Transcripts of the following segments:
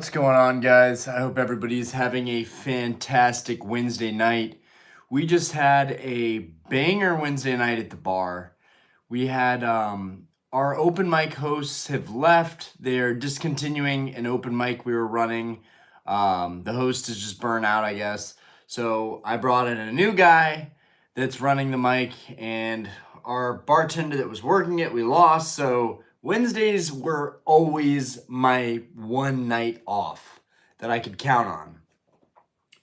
What's going on, guys? I hope everybody's having a fantastic Wednesday night. We just had a banger Wednesday night at the bar. We had our open mic hosts have left. They're discontinuing an open mic we were running. The host is just burnt out, I guess. So I brought in a new guy that's running the mic, and our bartender that was working it, we lost. So Wednesdays were always my one night off that I could count on.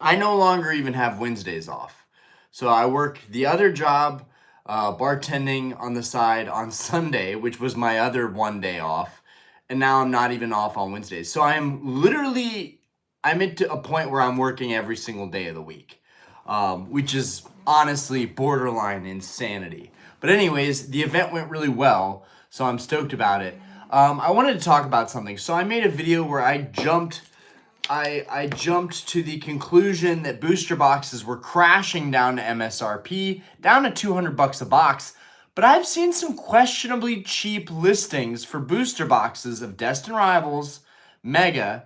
I no longer even have Wednesdays off. So I work the other job, bartending on the side on Sunday, which was my other one day off. And now I'm not even off on Wednesdays. So I'm at a point where I'm working every single day of the week, which is honestly borderline insanity. But anyways, the event went really well, so I'm stoked about it. I wanted to talk about something. So I made a video where I jumped to the conclusion that booster boxes were crashing down to MSRP, down to $200 a box. But I've seen some questionably cheap listings for booster boxes of Destin Rivals, Mega,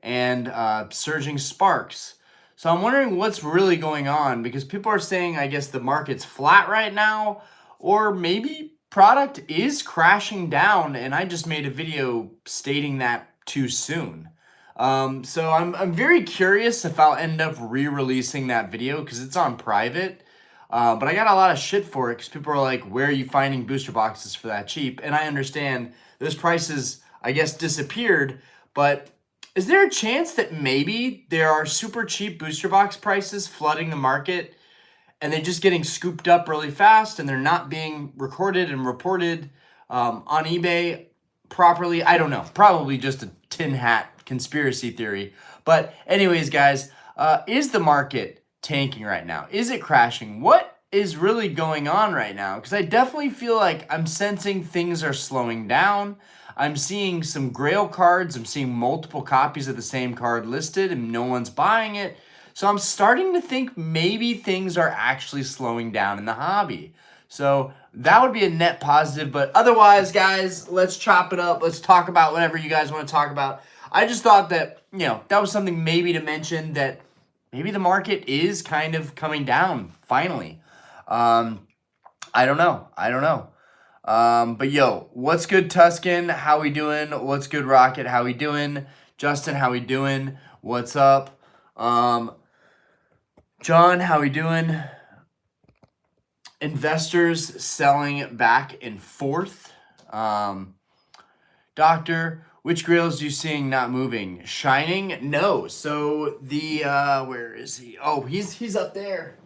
and Surging Sparks. So I'm wondering what's really going on, because people are saying, I guess, the market's flat right now, or maybe product is crashing down, and I just made a video stating that too soon. So I'm very curious if I'll end up re-releasing that video, because it's on private. But I got a lot of shit for it, because people are like, where are you finding booster boxes for that cheap? And I understand those prices, I guess, disappeared, but is there a chance that maybe there are super cheap booster box prices flooding the market, and they're just getting scooped up really fast, and they're not being recorded and reported on eBay properly? I don't know. Probably just a tin hat conspiracy theory. But anyways, guys, is the market tanking right now? Is it crashing? What is really going on right now? Because I definitely feel like I'm sensing things are slowing down. I'm seeing some Grail cards. I'm seeing multiple copies of the same card listed, and no one's buying it. So I'm starting to think maybe things are actually slowing down in the hobby. So that would be a net positive. But otherwise, guys, let's chop it up. Let's talk about whatever you guys want to talk about. I just thought that, that was something maybe to mention, that maybe the market is kind of coming down finally. I don't know. But yo, what's good, Tuscan? How we doing? What's good, Rocket? How we doing? Justin, how we doing? What's up? John, how we doing? Investors selling back and forth. Doctor, which Grails are you seeing not moving? Shining? No. So the where is he? Oh, he's up there.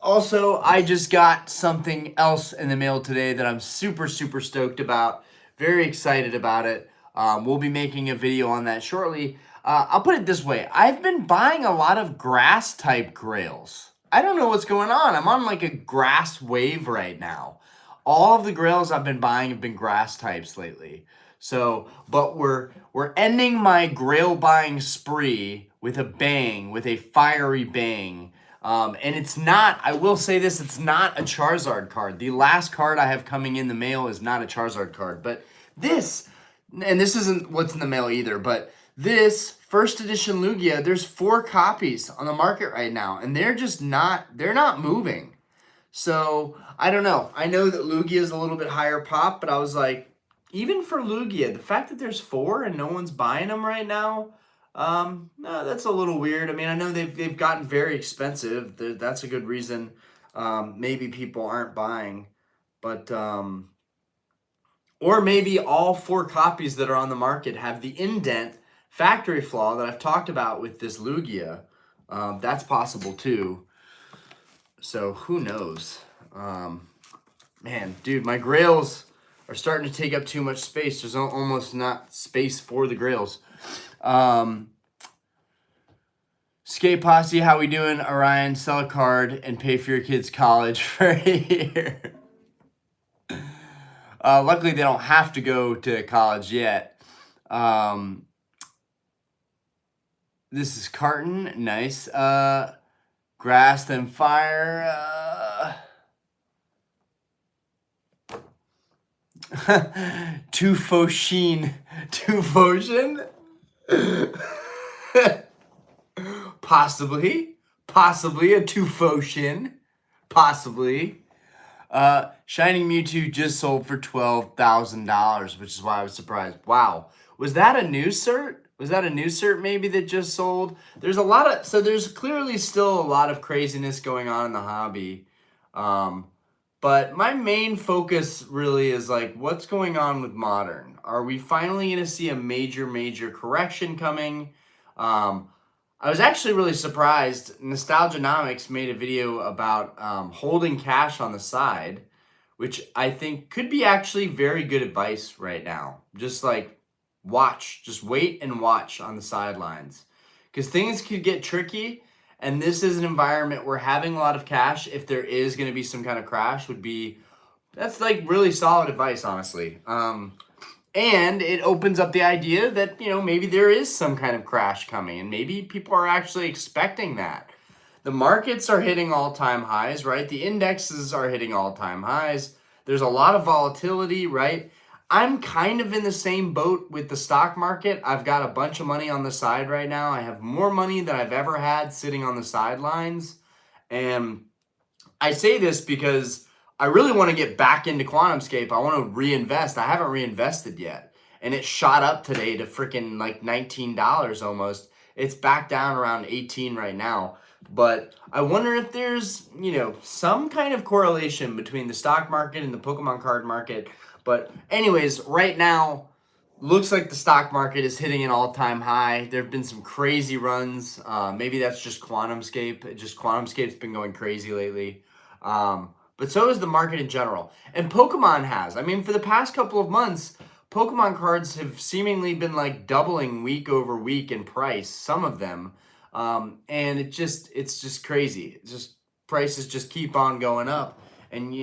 Also, I just got something else in the mail today that I'm super stoked about. Very excited about it. We'll be making a video on that shortly. I'll put it this way. I've been buying a lot of grass type Grails. I don't know what's going on. I'm on like a grass wave right now. All of the Grails I've been buying have been grass types lately. So, but we're ending my Grail buying spree with a bang, with a fiery bang. And it's not, I will say this, it's not a Charizard card. The last card I have coming in the mail is not a Charizard card. But this, and this isn't what's in the mail either, but this first edition Lugia, there's 4 copies on the market right now, and they're not moving. So, I don't know. I know that Lugia is a little bit higher pop, but I was like, even for Lugia, the fact that there's 4 and no one's buying them right now, no, that's a little weird. I mean, I know they've gotten very expensive. That's a good reason. Maybe people aren't buying, but or maybe all 4 copies that are on the market have the indent factory flaw that I've talked about with this Lugia. That's possible too. So who knows? Man, dude, my Grails are starting to take up too much space. There's almost not space for the Grails. Skate Posse, how we doing? Orion, sell a card and pay for your kids' college for a year. Luckily, they don't have to go to college yet. This is Carton. Nice. Grass, then fire. Two Foshin. Possibly a Tufoshin, possibly. Shining Mewtwo just sold for $12,000, which is why I was surprised. Wow. Was that a new cert? Was that a new cert maybe that just sold? There's a lot of, so there's clearly still a lot of craziness going on in the hobby. But my main focus really is like, what's going on with Modern? Are we finally going to see a major correction coming? I was actually really surprised. Nostalgianomics made a video about holding cash on the side, which I think could be actually very good advice right now. Just like watch, just wait and watch on the sidelines, because things could get tricky. And this is an environment where having a lot of cash, if there is going to be some kind of crash, that's like really solid advice, honestly. And it opens up the idea that, maybe there is some kind of crash coming, and maybe people are actually expecting that. The markets are hitting all-time highs, right? The indexes are hitting all-time highs. There's a lot of volatility, right? I'm kind of in the same boat with the stock market. I've got a bunch of money on the side right now. I have more money than I've ever had sitting on the sidelines. And I say this because I really want to get back into QuantumScape. I want to reinvest. I haven't reinvested yet. And it shot up today to freaking like $19 almost. It's back down around 18 right now. But I wonder if there's, some kind of correlation between the stock market and the Pokemon card market. But anyways, right now, looks like the stock market is hitting an all-time high. There have been some crazy runs. Maybe that's just QuantumScape. QuantumScape's been going crazy lately. But so is the market in general. And Pokemon has. I mean, for the past couple of months, Pokemon cards have seemingly been like doubling week over week in price, some of them. And it's just crazy. It's just prices just keep on going up. And,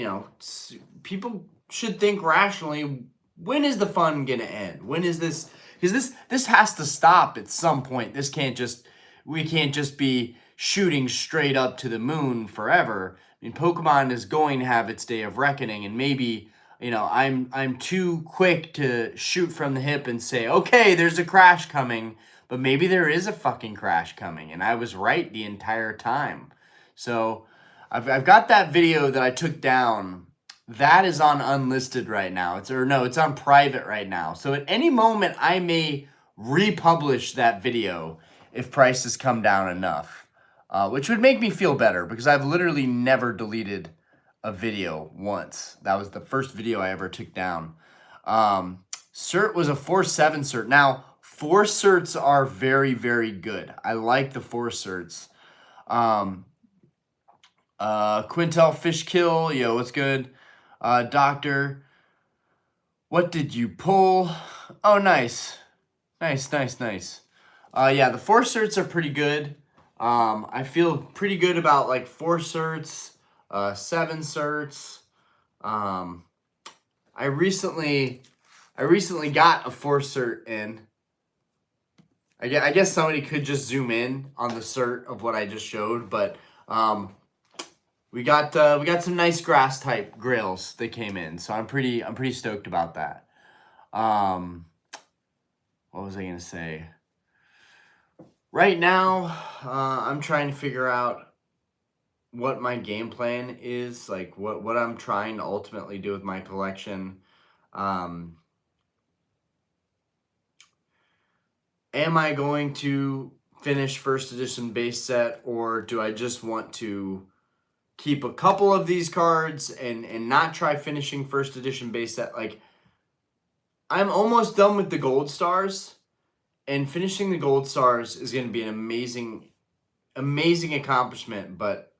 people should think rationally, when is the fun going to end? When is this? Because this has to stop at some point. We can't just be shooting straight up to the moon forever. I mean, Pokemon is going to have its day of reckoning, and maybe, I'm too quick to shoot from the hip and say, okay, there's a crash coming, but maybe there is a fucking crash coming, and I was right the entire time. So I've got that video that I took down. That is on unlisted right now. It's on private right now. So at any moment, I may republish that video if prices come down enough, which would make me feel better, because I've literally never deleted a video once. That was the first video I ever took down. Cert was a 4-7 cert. Now, 4 certs are very, very good. I like the 4 certs. Quintel Fishkill, yo, what's good? Doctor, what did you pull? Oh, nice. Nice. Yeah, the 4 certs are pretty good. I feel pretty good about like 4 certs, 7 certs. I recently got a 4 cert in. I guess somebody could just zoom in on the cert of what I just showed, but we got some nice grass type grails that came in, so I'm pretty stoked about that. What was I gonna say? Right now, I'm trying to figure out what my game plan is, like what I'm trying to ultimately do with my collection. Am I going to finish first edition base set, or do I just want to keep a couple of these cards and not try finishing first edition base set? Like, I'm almost done with the gold stars, and finishing the gold stars is going to be an amazing accomplishment, but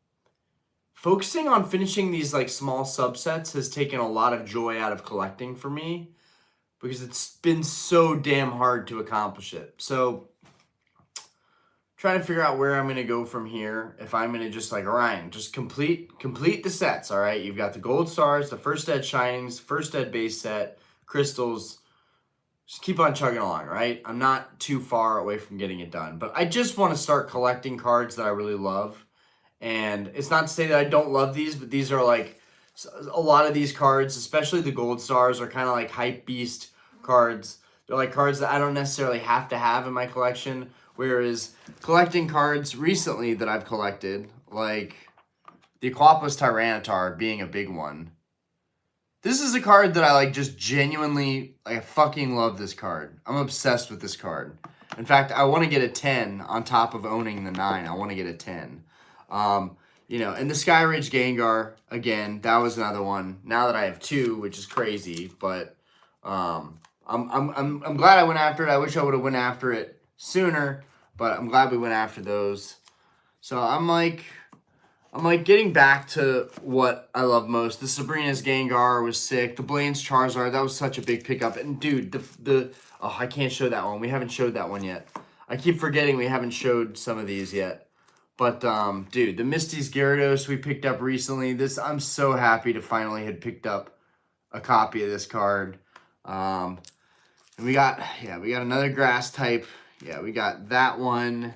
focusing on finishing these like small subsets has taken a lot of joy out of collecting for me, because it's been so damn hard to accomplish it. So trying to figure out where I'm going to go from here. If I'm going to just like, Ryan, just complete the sets, all right? You've got the gold stars, the first ed shinings, first ed base set, crystals. Just keep on chugging along, right? I'm not too far away from getting it done, but I just want to start collecting cards that I really love. And it's not to say that I don't love these, but these are like, a lot of these cards, especially the gold stars, are kind of like hype beast cards. They're like cards that I don't necessarily have to have in my collection. Whereas collecting cards recently that I've collected, like the Aquapus Tyranitar being a big one. This is a card that I like just genuinely, like I fucking love this card. I'm obsessed with this card. In fact, I want to get a 10 on top of owning the 9. I want to get a 10. You know, and the Skyridge Gengar, again, that was another one. Now that I have 2, which is crazy, but I'm glad I went after it. I wish I would have went after it sooner, but I'm glad we went after those. So I'm like getting back to what I love most. The Sabrina's Gengar was sick. The Blaine's Charizard, that was such a big pickup. And dude, oh, I can't show that one. We haven't showed that one yet. I keep forgetting we haven't showed some of these yet. But dude, the Misty's Gyarados we picked up recently. I'm so happy to finally had picked up a copy of this card. And we got another grass type. Yeah, we got that one.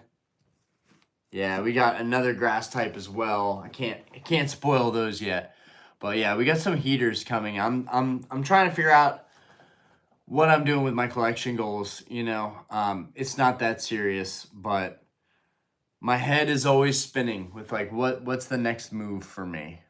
Yeah, we got another grass type as well. I can't spoil those yet. But yeah, we got some heaters coming. I'm trying to figure out what I'm doing with my collection goals, you know. It's not that serious, but my head is always spinning with like what's the next move for me.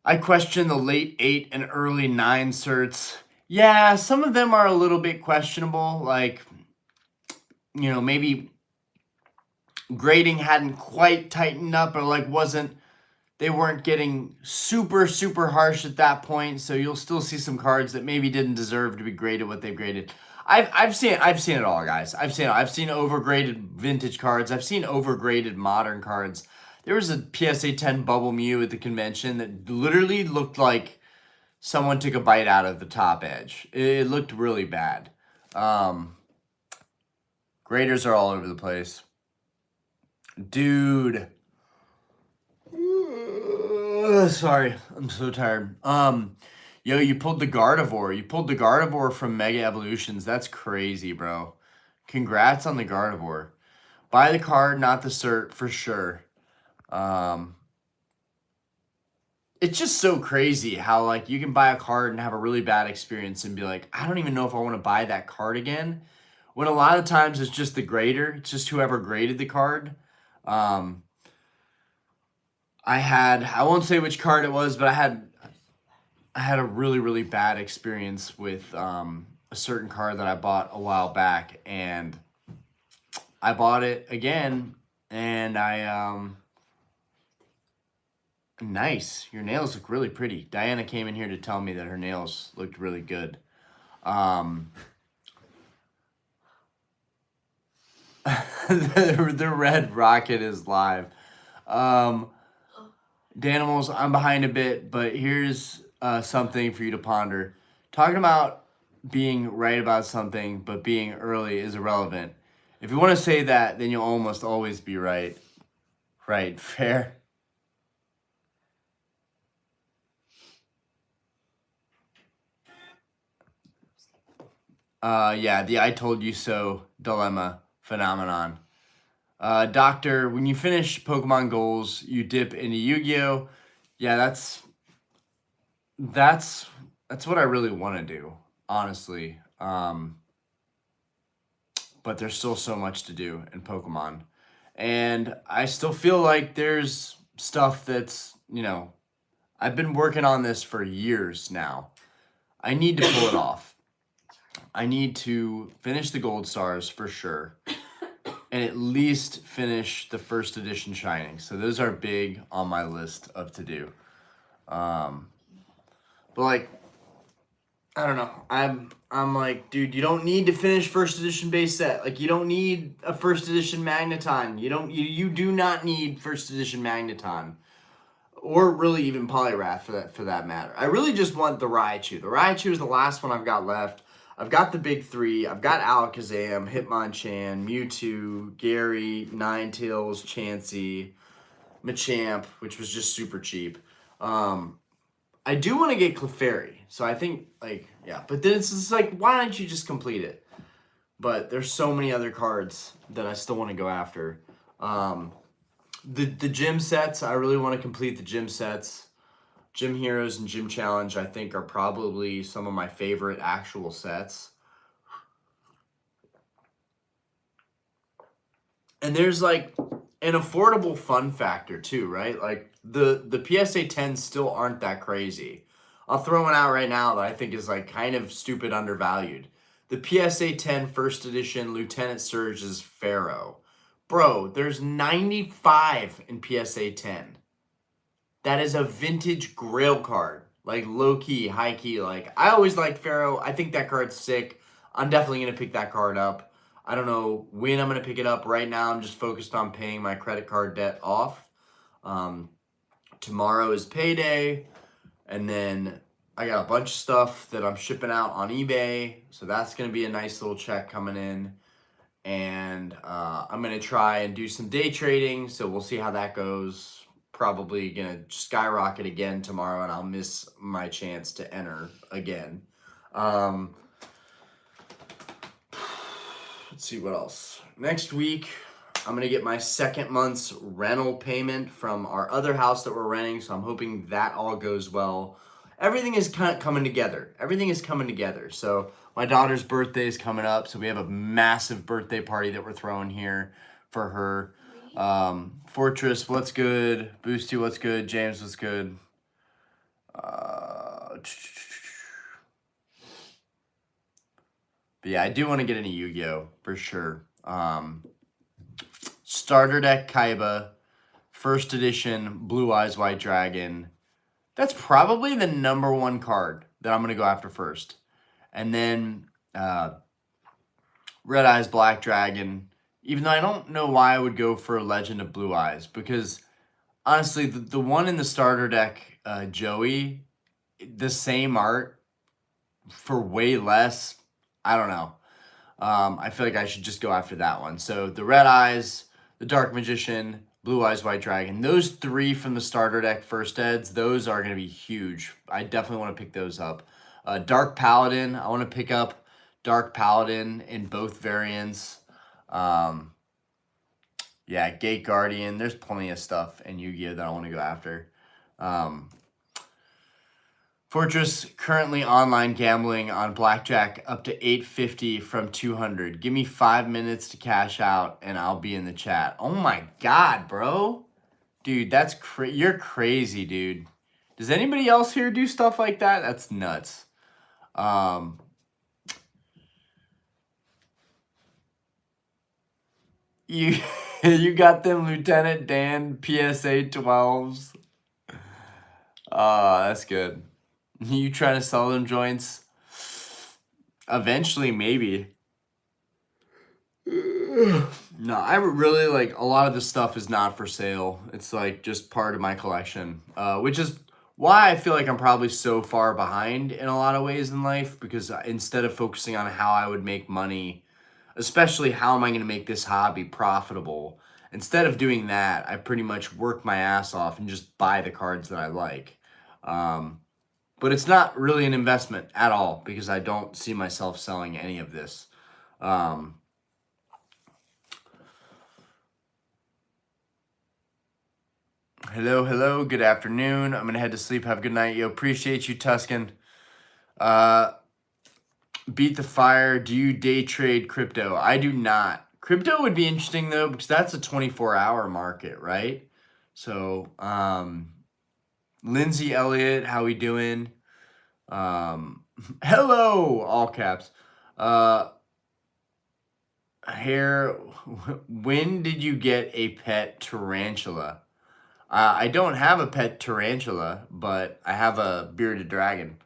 I question the late 8 and early 9 certs. Yeah, some of them are a little bit questionable. Like, you know, maybe grading hadn't quite tightened up, or like they weren't getting super, super harsh at that point. So you'll still see some cards that maybe didn't deserve to be graded what they've graded. I've seen it all, guys. I've seen overgraded vintage cards. I've seen overgraded modern cards. There was a PSA 10 Bubble Mew at the convention that literally looked like someone took a bite out of the top edge. It looked really bad. Graders are all over the place. Dude. Sorry, I'm so tired. Yo, you pulled the Gardevoir. You pulled the Gardevoir from Mega Evolutions. That's crazy, bro. Congrats on the Gardevoir. Buy the card, not the cert, for sure. It's just so crazy how like you can buy a card and have a really bad experience and be like, I don't even know if I want to buy that card again. When a lot of times it's just the grader. It's just whoever graded the card. I won't say which card it was, but I had a really, really bad experience with a certain card that I bought a while back, and I bought it again, and nice. Your nails look really pretty. Diana came in here to tell me that her nails looked really good. The red rocket is live. Danimals, I'm behind a bit, but here's something for you to ponder. Talking about being right about something, but being early is irrelevant. If you want to say that, then you'll almost always be right. Right, fair. Yeah, the I told you so dilemma phenomenon. Doctor, when you finish Pokemon goals, you dip into Yu-Gi-Oh! Yeah, that's what I really want to do, honestly. But there's still so much to do in Pokemon. And I still feel like there's stuff that's, you know, I've been working on this for years now. I need to pull it off. I need to finish the Gold Stars for sure. And at least finish the first edition Shining. So those are big on my list of to do. But like, I don't know. I'm like, dude, you don't need to finish first edition base set. Like, you don't need a first edition Magneton. You do not need first edition Magneton. Or really even Poliwrath for that matter. I really just want the Raichu. The Raichu is the last one I've got left. I've got the big 3. I've got Alakazam, Hitmonchan, Mewtwo, Gary, Ninetales, Chansey, Machamp, which was just super cheap. I do want to get Clefairy. So I think, like, yeah. But then it's just like, why don't you just complete it? But there's so many other cards that I still want to go after. The gym sets, I really want to complete the gym sets. Gym Heroes and Gym Challenge, I think, are probably some of my favorite actual sets. And there's like an affordable fun factor too, right? Like the PSA 10s still aren't that crazy. I'll throw one out right now that I think is like kind of stupid undervalued. The PSA 10 first edition Lieutenant Surge's Pharaoh. Bro, there's 95 in PSA 10. That is a vintage Grail card. Like low key, high key. Like I always liked Pharaoh. I think that card's sick. I'm definitely gonna pick that card up. I don't know when I'm gonna pick it up. Right now, I'm just focused on paying my credit card debt off. Tomorrow is payday, and then I got a bunch of stuff that I'm shipping out on eBay. So that's gonna be a nice little check coming in. And I'm gonna try and do some day trading. So we'll see how that goes. Probably gonna skyrocket again tomorrow, and I'll miss my chance to enter again. Let's see what else. Next week, I'm gonna get my second month's rental payment from our other house that we're renting, so I'm hoping that all goes well. Everything is kind of coming together. Everything is coming together. So my daughter's birthday is coming up, so we have a massive birthday party that we're throwing here for her. Fortress, what's good? Boosty, what's good? James, what's good? But yeah, I do want to get into Yu-Gi-Oh! For sure. Starter deck Kaiba, first edition Blue Eyes White Dragon. That's probably the number one card that I'm going to go after first. And then Red Eyes Black Dragon. Even though I don't know why I would go for Legend of Blue Eyes, because honestly, the one in the starter deck, Joey, the same art for way less. I don't know. I feel like I should just go after that one. So the Red Eyes, the Dark Magician, Blue Eyes White Dragon, those three from the starter deck first eds, those are going to be huge. I definitely want to pick those up. Dark Paladin, I want to pick up Dark Paladin in both variants. Yeah, Gate Guardian. There's plenty of stuff in Yu-Gi-Oh! That I want to go after. Fortress, currently online gambling on blackjack up to 850 from 200. Give me 5 minutes to cash out and I'll be in the chat. Oh my God, bro. Dude, that's you're crazy, dude. Does anybody else here do stuff like that? That's nuts. You you got them Lieutenant Dan PSA 12s. That's good. You trying to sell them joints? Eventually, maybe. No, I really like a lot of this stuff is not for sale. It's like just part of my collection, which is why I feel like I'm probably so far behind in a lot of ways in life, because instead of focusing on how I would make money, especially how am I going to make this hobby profitable, instead of doing that, I pretty much work my ass off and just buy the cards that I like. But it's not really an investment at all because I don't see myself selling any of this. Hello. Good afternoon. I'm going to head to sleep. Have a good night. Yo, appreciate you, Tuscan. Beat the fire. Do you day trade crypto? I do not. Crypto would be interesting, though, because that's a 24-hour market, right? So, Lindsay Elliott, how we doing? Hello, all caps. When did you get a pet tarantula? I don't have a pet tarantula, but I have a bearded dragon.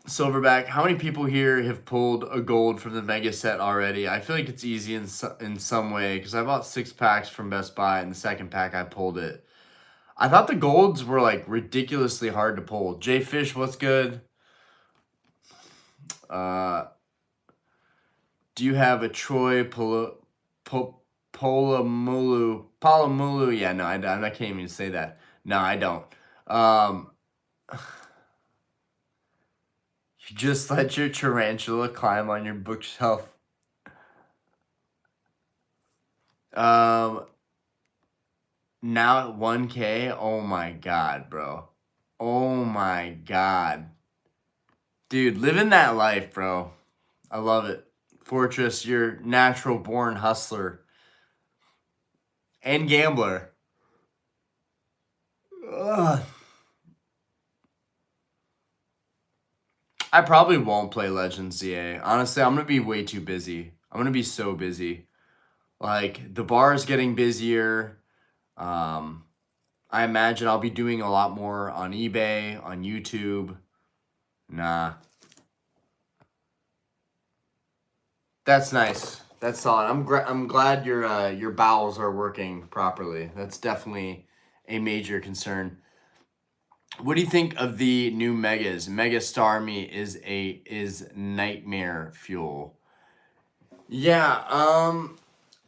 Silverback, how many people here have pulled a gold from the mega set already? I feel like it's easy in some way because I bought 6 packs from Best Buy, and the second pack I pulled it. I thought the golds were like ridiculously hard to pull. Jay Fish, what's good? Do you have a Troy Polamalu? Yeah, no, I can't even say that. No, I don't. You just let your tarantula climb on your bookshelf. Now at 1K, oh my God, bro. Oh my God. Dude, living that life, bro. I love it. Fortress, you're natural born hustler and gambler. Ugh. I probably won't play Legends ZA. Honestly, I'm going to be way too busy. I'm going to be so busy. Like, the bar is getting busier. Um, I imagine I'll be doing a lot more on eBay, on YouTube. Nah. That's nice. That's solid. I'm glad your bowels are working properly. That's definitely a major concern. What do you think of the new Megas? Mega Star Me is nightmare fuel. Yeah,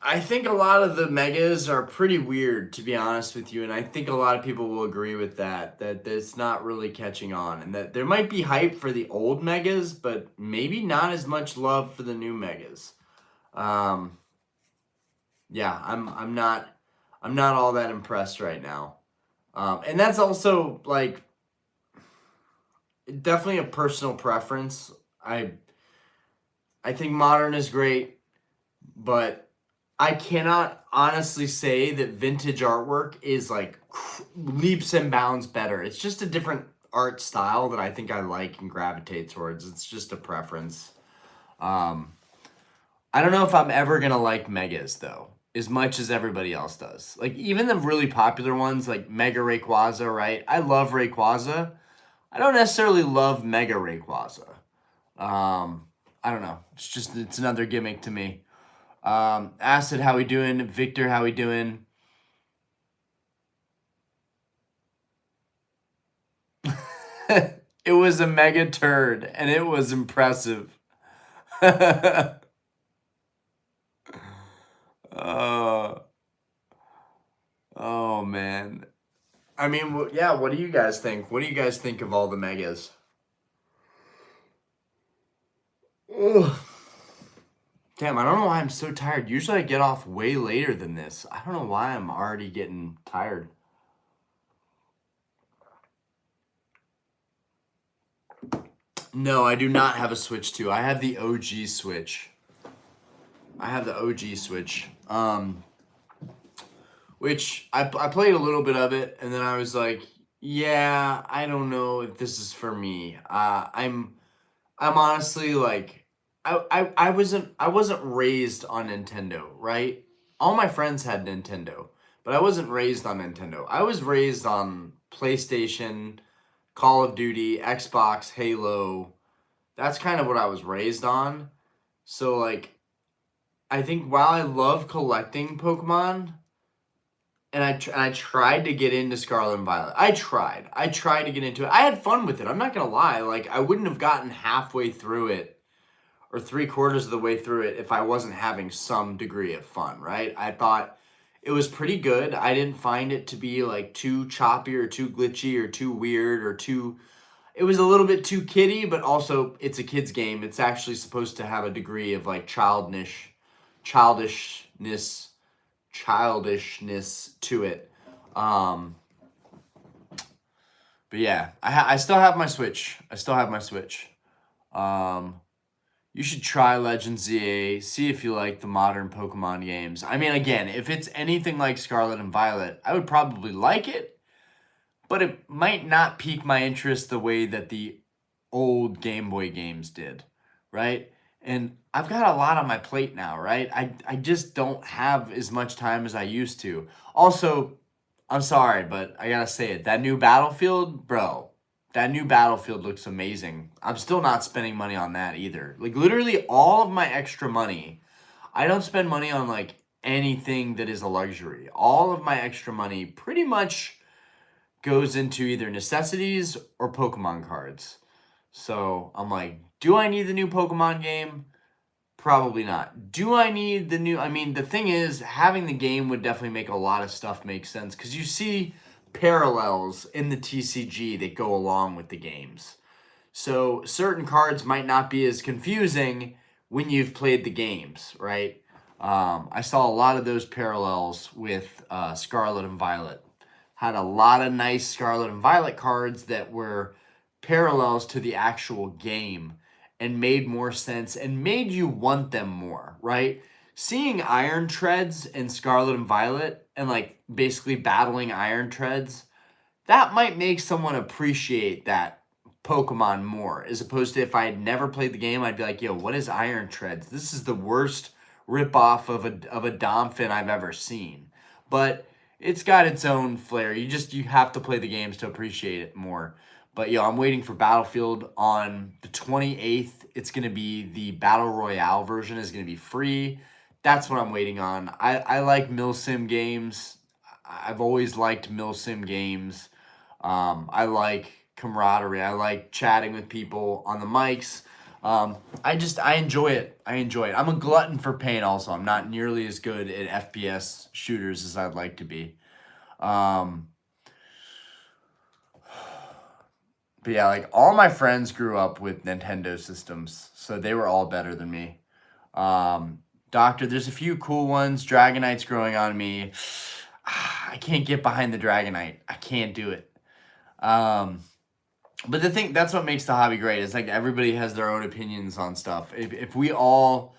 I think a lot of the megas are pretty weird, to be honest with you, and I think a lot of people will agree with that, that it's not really catching on, and that there might be hype for the old megas, but maybe not as much love for the new megas. Um, yeah, I'm not all that impressed right now. And that's also like definitely a personal preference. I I think modern is great, but I cannot honestly say that vintage artwork is like leaps and bounds better. It's just a different art style that I think I like and gravitate towards. It's just a preference. Um, I don't know if I'm ever gonna like megas though, as much as everybody else does. Like even the really popular ones, like Mega Rayquaza, right? I love Rayquaza. I don't necessarily love Mega Rayquaza. Um, I don't know. It's another gimmick to me. Acid, how we doing? Victor, how we doing? It was a mega turd, and it was impressive. Oh, oh man. I mean, yeah. What do you guys think? What do you guys think of all the megas? Ugh. Damn, I don't know why I'm so tired. Usually I get off way later than this. I don't know why I'm already getting tired. No, I do not have a Switch 2. I have the OG Switch. I have the OG Switch. Which I played a little bit of it, and then I was like, yeah, I don't know if this is for me. I'm honestly like, I wasn't raised on Nintendo, right? All my friends had Nintendo, but I wasn't raised on Nintendo. I was raised on PlayStation, Call of Duty, Xbox, Halo. That's kind of what I was raised on. So like, I think while I love collecting Pokemon, and I tried to get into Scarlet and Violet. I tried to get into it. I had fun with it. I'm not gonna lie. Like I wouldn't have gotten halfway through it or three quarters of the way through it if I wasn't having some degree of fun. Right? I thought it was pretty good. I didn't find it to be like too choppy or too glitchy or too weird or too. It was a little bit too kiddie, but also it's a kid's game. It's actually supposed to have a degree of like childishness childishness to it. Um, but yeah, I still have my Switch. I still have my Switch. Um, you should try Legends ZA. See if you like the modern Pokemon games. I mean, again, if it's anything like Scarlet and Violet, I would probably like it, but it might not pique my interest the way that the old Game Boy games did, right? And I've got a lot on my plate now, right? I just don't have as much time as I used to. Also, I'm sorry, but I gotta say it. That new Battlefield, bro, that new Battlefield looks amazing. I'm still not spending money on that either. Like, literally, all of my extra money, I don't spend money on, like, anything that is a luxury. All of my extra money pretty much goes into either necessities or Pokemon cards. So I'm like, do I need the new Pokemon game? Probably not. Do I need the new? I mean, the thing is, having the game would definitely make a lot of stuff make sense because you see parallels in the TCG that go along with the games. So certain cards might not be as confusing when you've played the games, right? I saw a lot of those parallels with Scarlet and Violet. had a lot of nice Scarlet and Violet cards that were parallels to the actual game and made more sense and made you want them more, right? Seeing Iron Treads in Scarlet and Violet and like basically battling Iron Treads, that might make someone appreciate that Pokemon more, as opposed to if I had never played the game, I'd be like, yo, what is Iron Treads? This is the worst ripoff of a Domphin I've ever seen. But it's got its own flair. You have to play the games to appreciate it more. But yo, I'm waiting for Battlefield on the 28th. It's gonna be the Battle Royale version is gonna be free. That's what I'm waiting on. I like Milsim games. I've always liked Milsim games. I like camaraderie. I like chatting with people on the mics. I enjoy it. I enjoy it. I'm a glutton for pain also. I'm not nearly as good at FPS shooters as I'd like to be. But yeah, like all my friends grew up with Nintendo systems, so they were all better than me. Doctor, there's a few cool ones. Dragonite's growing on me. I can't get behind the Dragonite. I can't do it. But that's what makes the hobby great. It's like everybody has their own opinions on stuff. If we all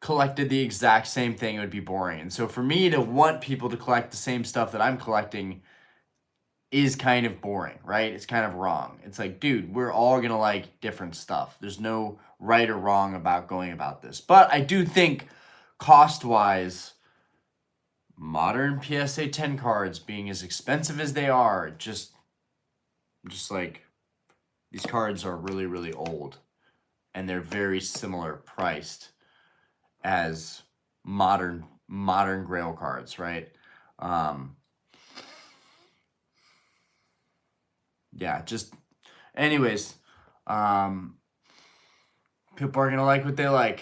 collected the exact same thing, it would be boring. And so for me to want people to collect the same stuff that I'm collecting is kind of boring, right? It's kind of wrong. It's like, dude, we're all going to like different stuff. There's no right or wrong about going about this. But I do think cost-wise, modern PSA 10 cards being as expensive as they are, just like these cards are really, really old and they're very similar priced as modern Grail cards, right? Yeah, just anyways, people are gonna like what they like.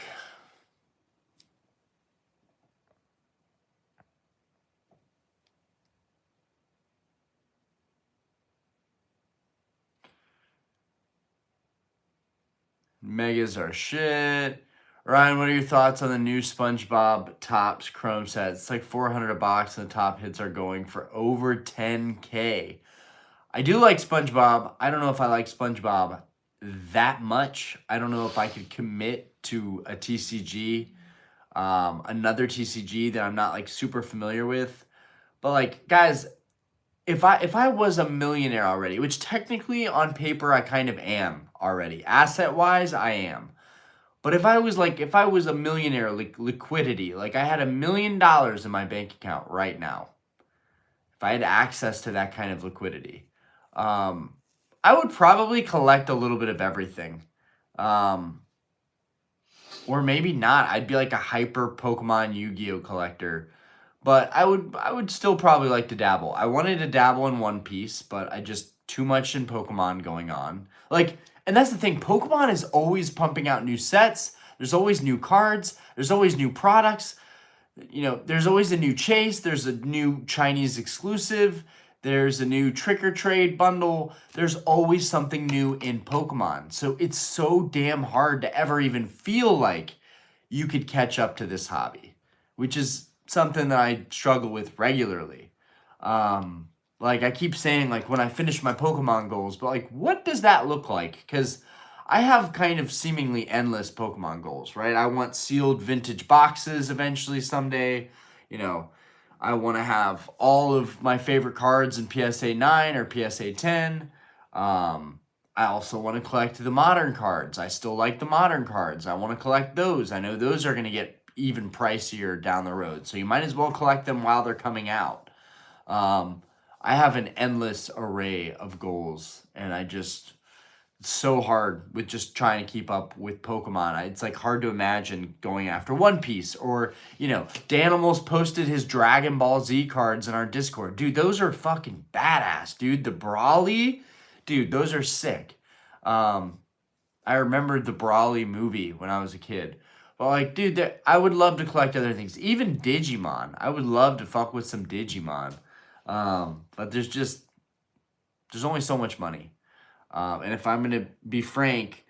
Megas are shit. Ryan, what are your thoughts on the new SpongeBob Topps Chrome set? It's like $400 a box, and the top hits are going for over $10K. I do like SpongeBob. I don't know if I like SpongeBob that much. I don't know if I could commit to a TCG, another TCG that I'm not like super familiar with. But like, guys, if I was a millionaire already, which technically on paper I kind of am already, asset wise I am. But if I was a millionaire, like liquidity, like I had $1 million in my bank account right now, if I had access to that kind of liquidity, I would probably collect a little bit of everything. Or maybe not. I'd be like a hyper Pokemon Yu-Gi-Oh collector. But I would still probably like to dabble. I wanted to dabble in One Piece, but I just too much in Pokemon going on. Like, and that's the thing, Pokemon is always pumping out new sets. There's always new cards. There's always new products. You know, there's always a new chase. There's a new Chinese exclusive. There's a new trick or trade bundle. There's always something new in Pokemon. So it's so damn hard to ever even feel like you could catch up to this hobby, which is something that I struggle with regularly. Like I keep saying, like when I finish my Pokemon goals, but like, what does that look like? Because I have kind of seemingly endless Pokemon goals, right? I want sealed vintage boxes eventually someday. You know, I want to have all of my favorite cards in PSA 9 or PSA 10. I also want to collect the modern cards. I still like the modern cards. I want to collect those. I know those are going to get even pricier down the road. So you might as well collect them while they're coming out. I have an endless array of goals, and it's so hard with just trying to keep up with Pokemon. It's like hard to imagine going after One Piece or, you know, Dan almost posted his Dragon Ball Z cards in our Discord. Dude, those are fucking badass, dude. The Brawly, dude, those are sick. I remembered the Brawly movie when I was a kid. But like, dude, I would love to collect other things. Even Digimon. I would love to fuck with some Digimon. But there's only so much money. And if I'm going to be frank,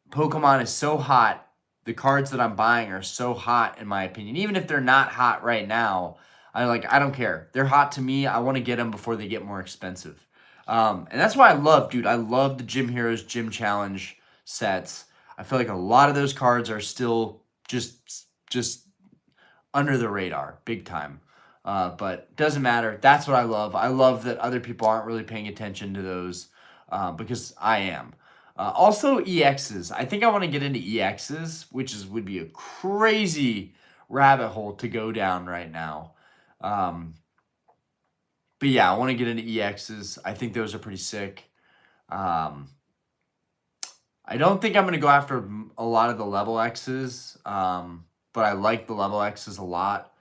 Pokemon is so hot. The cards that I'm buying are so hot, in my opinion. Even if they're not hot right now, I don't care. They're hot to me. I want to get them before they get more expensive. And that's why I love, dude. I love the Gym Heroes Gym Challenge sets. I feel like a lot of those cards are still just under the radar, big time. But doesn't matter. That's what I love. I love that other people aren't really paying attention to those because I am. Also, EXs. I think I want to get into EXs, which would be a crazy rabbit hole to go down right now. But yeah, I want to get into EXs. I think those are pretty sick. I don't think I'm going to go after a lot of the level X's, but I like the level X's a lot.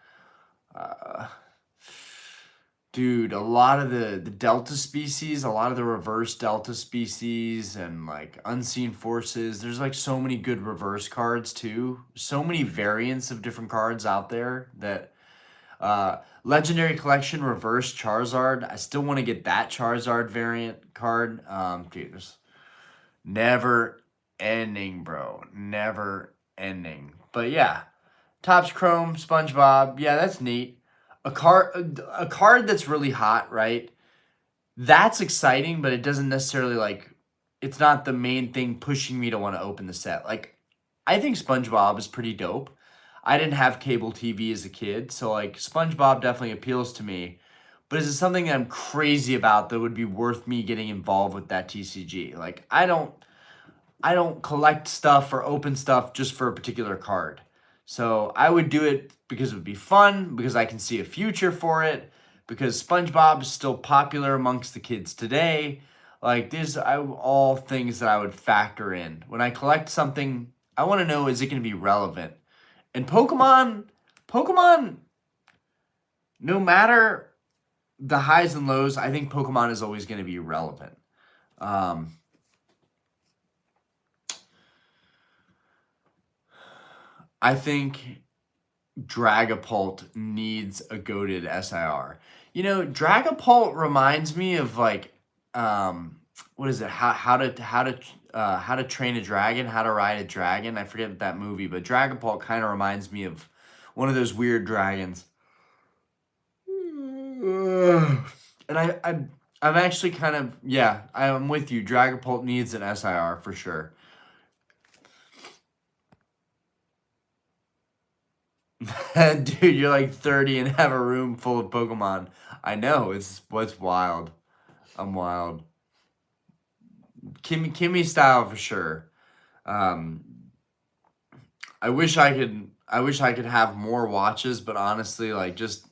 Dude, a lot of the Delta species, a lot of the reverse Delta species and like Unseen Forces. There's like so many good reverse cards too. So many variants of different cards out there that Legendary Collection Reverse Charizard. I still want to get that Charizard variant card. Dude, there's never ending, bro. Never ending. But yeah, Topps Chrome, SpongeBob. Yeah, that's neat. A card that's really hot, right? That's exciting, but it doesn't necessarily like, it's not the main thing pushing me to want to open the set. Like, I think SpongeBob is pretty dope. I didn't have cable TV as a kid, so like SpongeBob definitely appeals to me. But is it something that I'm crazy about that would be worth me getting involved with that TCG? Like, I don't collect stuff or open stuff just for a particular card. So I would do it because it would be fun, because I can see a future for it, because SpongeBob is still popular amongst the kids today. Like, these are all things that I would factor in. When I collect something, I want to know, is it going to be relevant? And Pokemon, no matter the highs and lows, I think Pokemon is always going to be relevant. I think Dragapult needs a goated SIR. You know, Dragapult reminds me of like, what is it? How to train a dragon, how to ride a dragon. I forget that movie, but Dragapult kind of reminds me of one of those weird dragons. And I'm actually kind of, yeah, I'm with you. Dragapult needs an SIR for sure. Dude, you're like 30 and have a room full of Pokemon. I know, it's what's wild. I'm wild. Kimmy style for sure. I wish I could have more watches, but honestly, like, just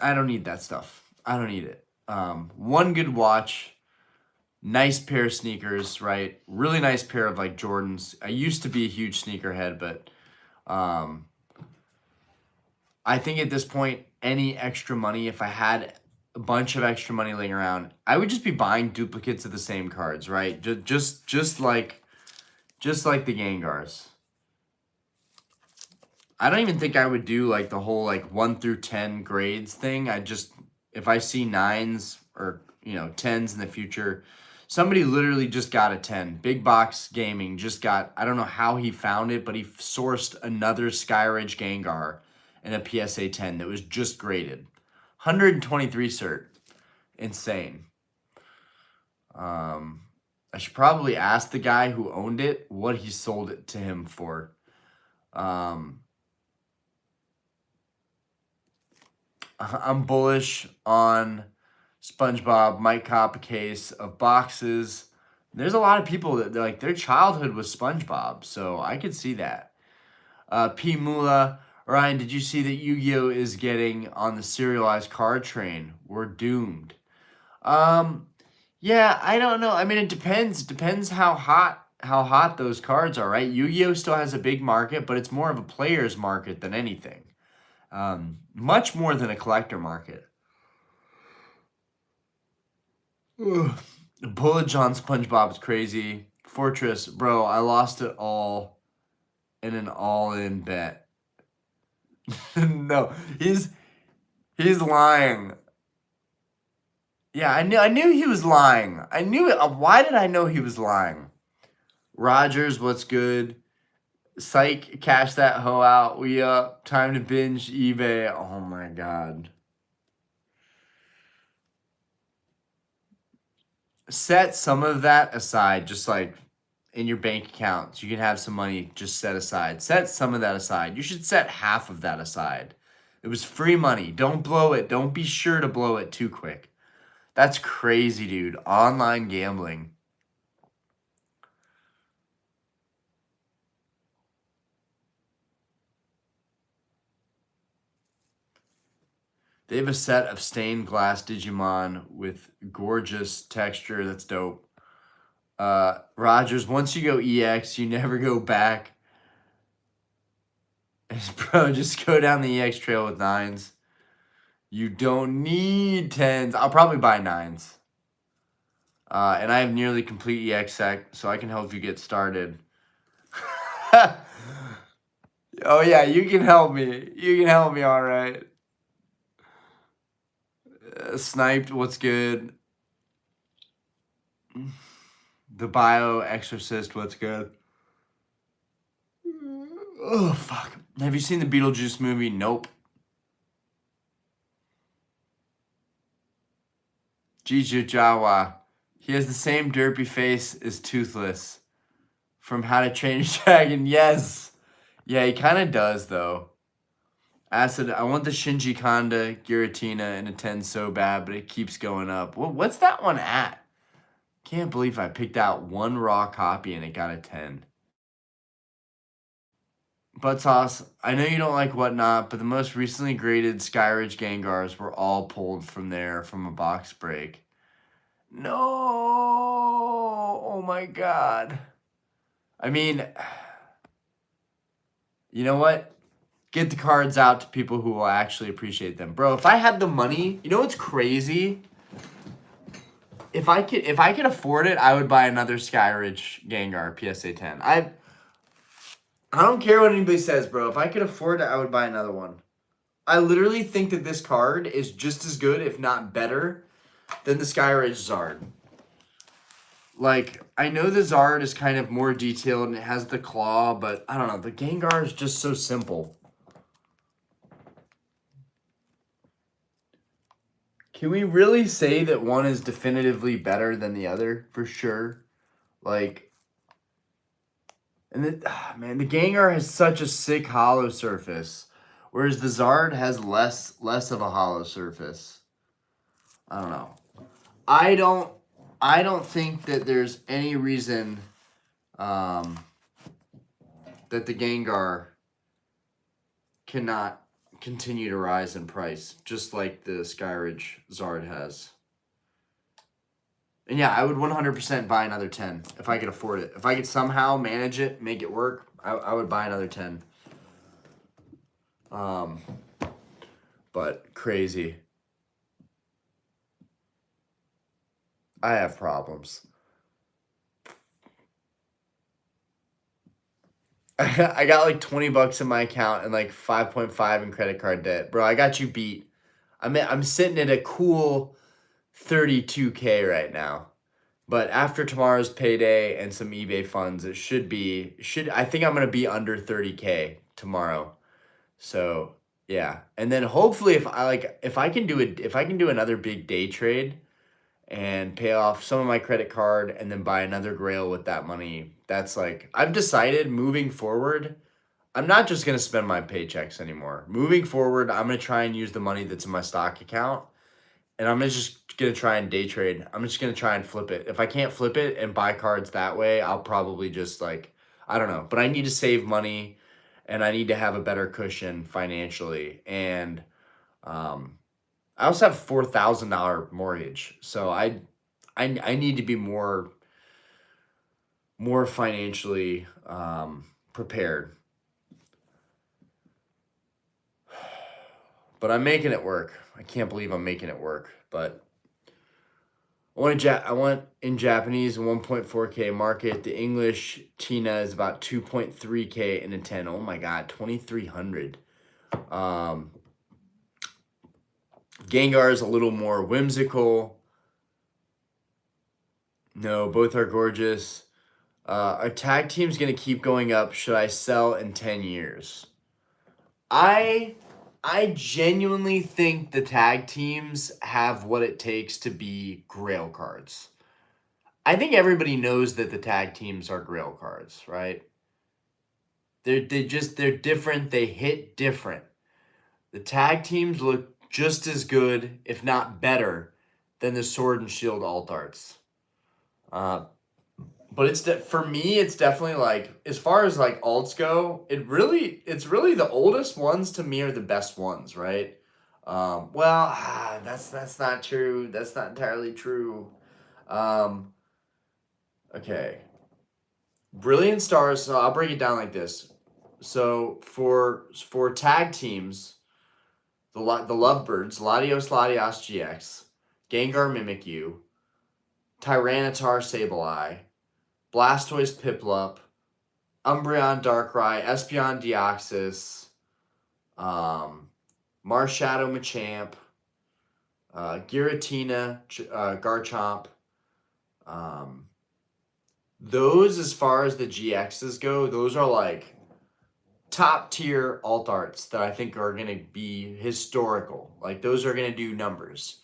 I don't need that stuff. I don't need it. One good watch, nice pair of sneakers, right? Really nice pair of like Jordans. I used to be a huge sneakerhead, but I think at this point, any extra money, if I had a bunch of extra money laying around, I would just be buying duplicates of the same cards, right? Just like the Gengars. I don't even think I would do like the whole like 1 through 10 grades thing. I just, if I see 9s or, you know, 10s in the future, somebody literally just got a 10. Big Box Gaming just got, I don't know how he found it, but he sourced another Skyridge Gengar in a PSA 10 that was just graded. 123 cert. Insane. I should probably ask the guy who owned it what he sold it to him for. I'm bullish on SpongeBob. Might cop a case of boxes. There's a lot of people that like their childhood was SpongeBob, so I could see that. P. Mula, Ryan, did you see that Yu-Gi-Oh is getting on the serialized card train? We're doomed. Yeah, I don't know. I mean, it depends. It depends how hot those cards are, right? Yu-Gi-Oh still has a big market, but it's more of a player's market than anything. Much more than a collector market. Ugh. Bullet on SpongeBob is crazy. Fortress, bro, I lost it all in an all-in bet. No, he's lying. Yeah, I knew he was lying. I knew it. Why did I know he was lying? Rogers, what's good? Psych, cash that hoe out. We up. Time to binge eBay. Oh my god. Set some of that aside, just like in your bank account. You can have some money just set aside. Set some of that aside. You should set half of that aside. It was free money. Don't blow it. Don't be sure to blow it too quick. That's crazy, dude. Online gambling. They have a set of stained glass Digimon with gorgeous texture. That's dope. Rogers, once you go EX, you never go back. Bro, just go down the EX trail with 9s. You don't need 10s. I'll probably buy 9s. And I have nearly complete EX sec, so I can help you get started. Oh yeah, you can help me. You can help me, all right. Sniped, what's good? The Bio Exorcist, what's good? Oh, fuck. Have you seen the Beetlejuice movie? Nope. Jiju Jawa. He has the same derpy face as Toothless from How to Train Your Dragon. Yes. Yeah, he kind of does, though. Acid, I want the Shinji Kanda Giratina in a 10 so bad, but it keeps going up. What's that one at? Can't believe I picked out one raw copy and it got a 10. Butt Sauce, I know you don't like Whatnot, but the most recently graded Skyridge Gengars were all pulled from there from a box break. No! Oh my god. I mean, you know what? Get the cards out to people who will actually appreciate them. Bro, if I had the money, you know what's crazy? If I could afford it, I would buy another Skyridge Gengar PSA 10. I don't care what anybody says, bro. If I could afford it, I would buy another one. I literally think that this card is just as good, if not better, than the Skyridge Zard. Like, I know the Zard is kind of more detailed and it has the claw, but I don't know. The Gengar is just so simple. Can we really say that one is definitively better than the other? For sure. Like, and man, the Gengar has such a sick hollow surface, whereas the Zard has less of a hollow surface. I don't know. I don't think that there's any reason that the Gengar cannot continue to rise in price, just like the Skyridge Zard has. And yeah, I would 100% buy another 10 if I could afford it. If I could somehow manage it, make it work, I would buy another 10. But crazy. I have problems. I got like 20 bucks in my account and like 5.5 in credit card debt. Bro, I got you beat. I'm sitting at a cool 32K right now. But after tomorrow's payday and some eBay funds, it I think I'm going to be under 30K tomorrow. So, yeah. And then hopefully if I can do another big day trade and pay off some of my credit card and then buy another Grail with that money, that's like, I've decided moving forward, I'm not just going to spend my paychecks anymore. Moving forward, I'm going to try and use the money that's in my stock account and I'm just going to try and day trade. I'm just going to try and flip it. If I can't flip it and buy cards that way, I'll probably just like, I don't know. But I need to save money and I need to have a better cushion financially. And I also have $4,000 mortgage. So I need to be more financially prepared. But I'm making it work. I can't believe I'm making it work. But I want in Japanese 1.4K market. The English Tina is about 2.3K in a 10. Oh my god, 2,300. Gengar is a little more whimsical. No, both are gorgeous. Are tag teams going to keep going up? Should I sell in 10 years? I genuinely think the tag teams have what it takes to be Grail cards. I think everybody knows that the tag teams are Grail cards, right? They're different. They hit different. The tag teams look just as good, if not better, than the Sword and Shield alt arts. But for me, it's definitely like, as far as like alts go, it's really the oldest ones to me are the best ones, right? That's not true. That's not entirely true. Um, okay, Brilliant Stars. So I'll break it down like this. So for tag teams, the Lovebirds, Latios Latios GX, Gengar Mimikyu, Tyranitar Sableye, Blastoise Piplup, Umbreon Darkrai, Espeon Deoxys, Marshadow Machamp, Giratina Garchomp. Those, as far as the GXs go, those are like top tier alt arts that I think are going to be historical. Like, those are going to do numbers.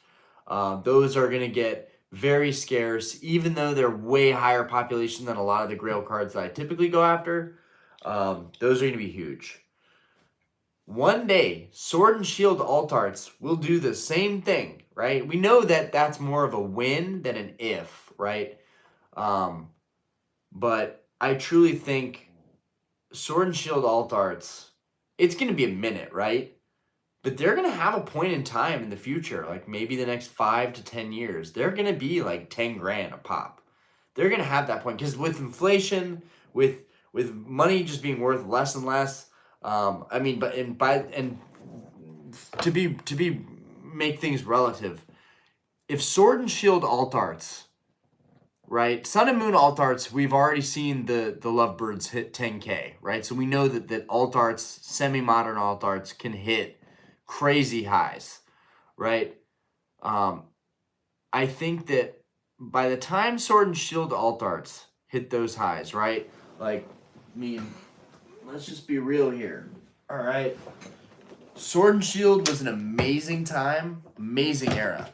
Those are going to get very scarce, even though they're way higher population than a lot of the Grail cards that I typically go after. Those are going to be huge. One day, Sword and Shield alt arts will do the same thing, right? We know that that's more of a win than an if, right? But I truly think Sword and Shield alt arts, it's going to be a minute, right? But they're going to have a point in time in the future, like maybe the next 5 to 10 years. They're going to be like 10 grand a pop. They're going to have that point because with inflation, with money just being worth less and less, to be make things relative, if Sword and Shield alt arts, right, Sun and Moon alt arts, we've already seen the Lovebirds hit 10K, right? So we know that alt arts, semi-modern alt arts, can hit crazy highs, right? I think that by the time Sword and Shield alt arts hit those highs, right? Like, I mean, let's just be real here. All right. Sword and Shield was an amazing time, amazing era.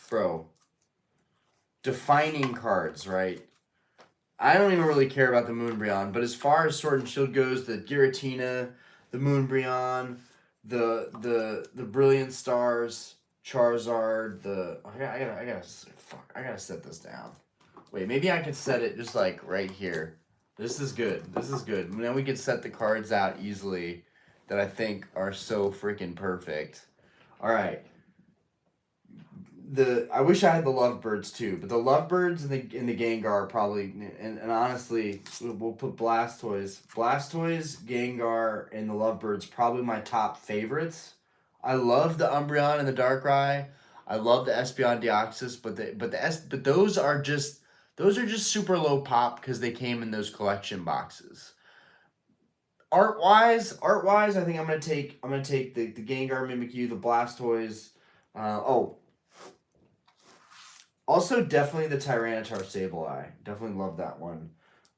Bro, defining cards, right? I don't even really care about the Moonbreon, but as far as Sword and Shield goes, the Giratina, the Moonbreon, the Brilliant Stars, Charizard, I gotta set this down. Wait, maybe I could set it just like right here. This is good. This is good. Now we can set the cards out easily that I think are so freaking perfect. All right. I wish I had the Lovebirds too, but the Lovebirds and the Gengar are probably, and honestly, we'll put Blastoise, Gengar, and the Lovebirds probably my top favorites. I love the Umbreon and the Darkrai. I love the Espeon Deoxys, but those are just super low pop because they came in those collection boxes. Art wise, I think I'm gonna take the Gengar, Mimikyu, the Blastoise. Also, definitely the Tyranitar Sableye. Definitely love that one.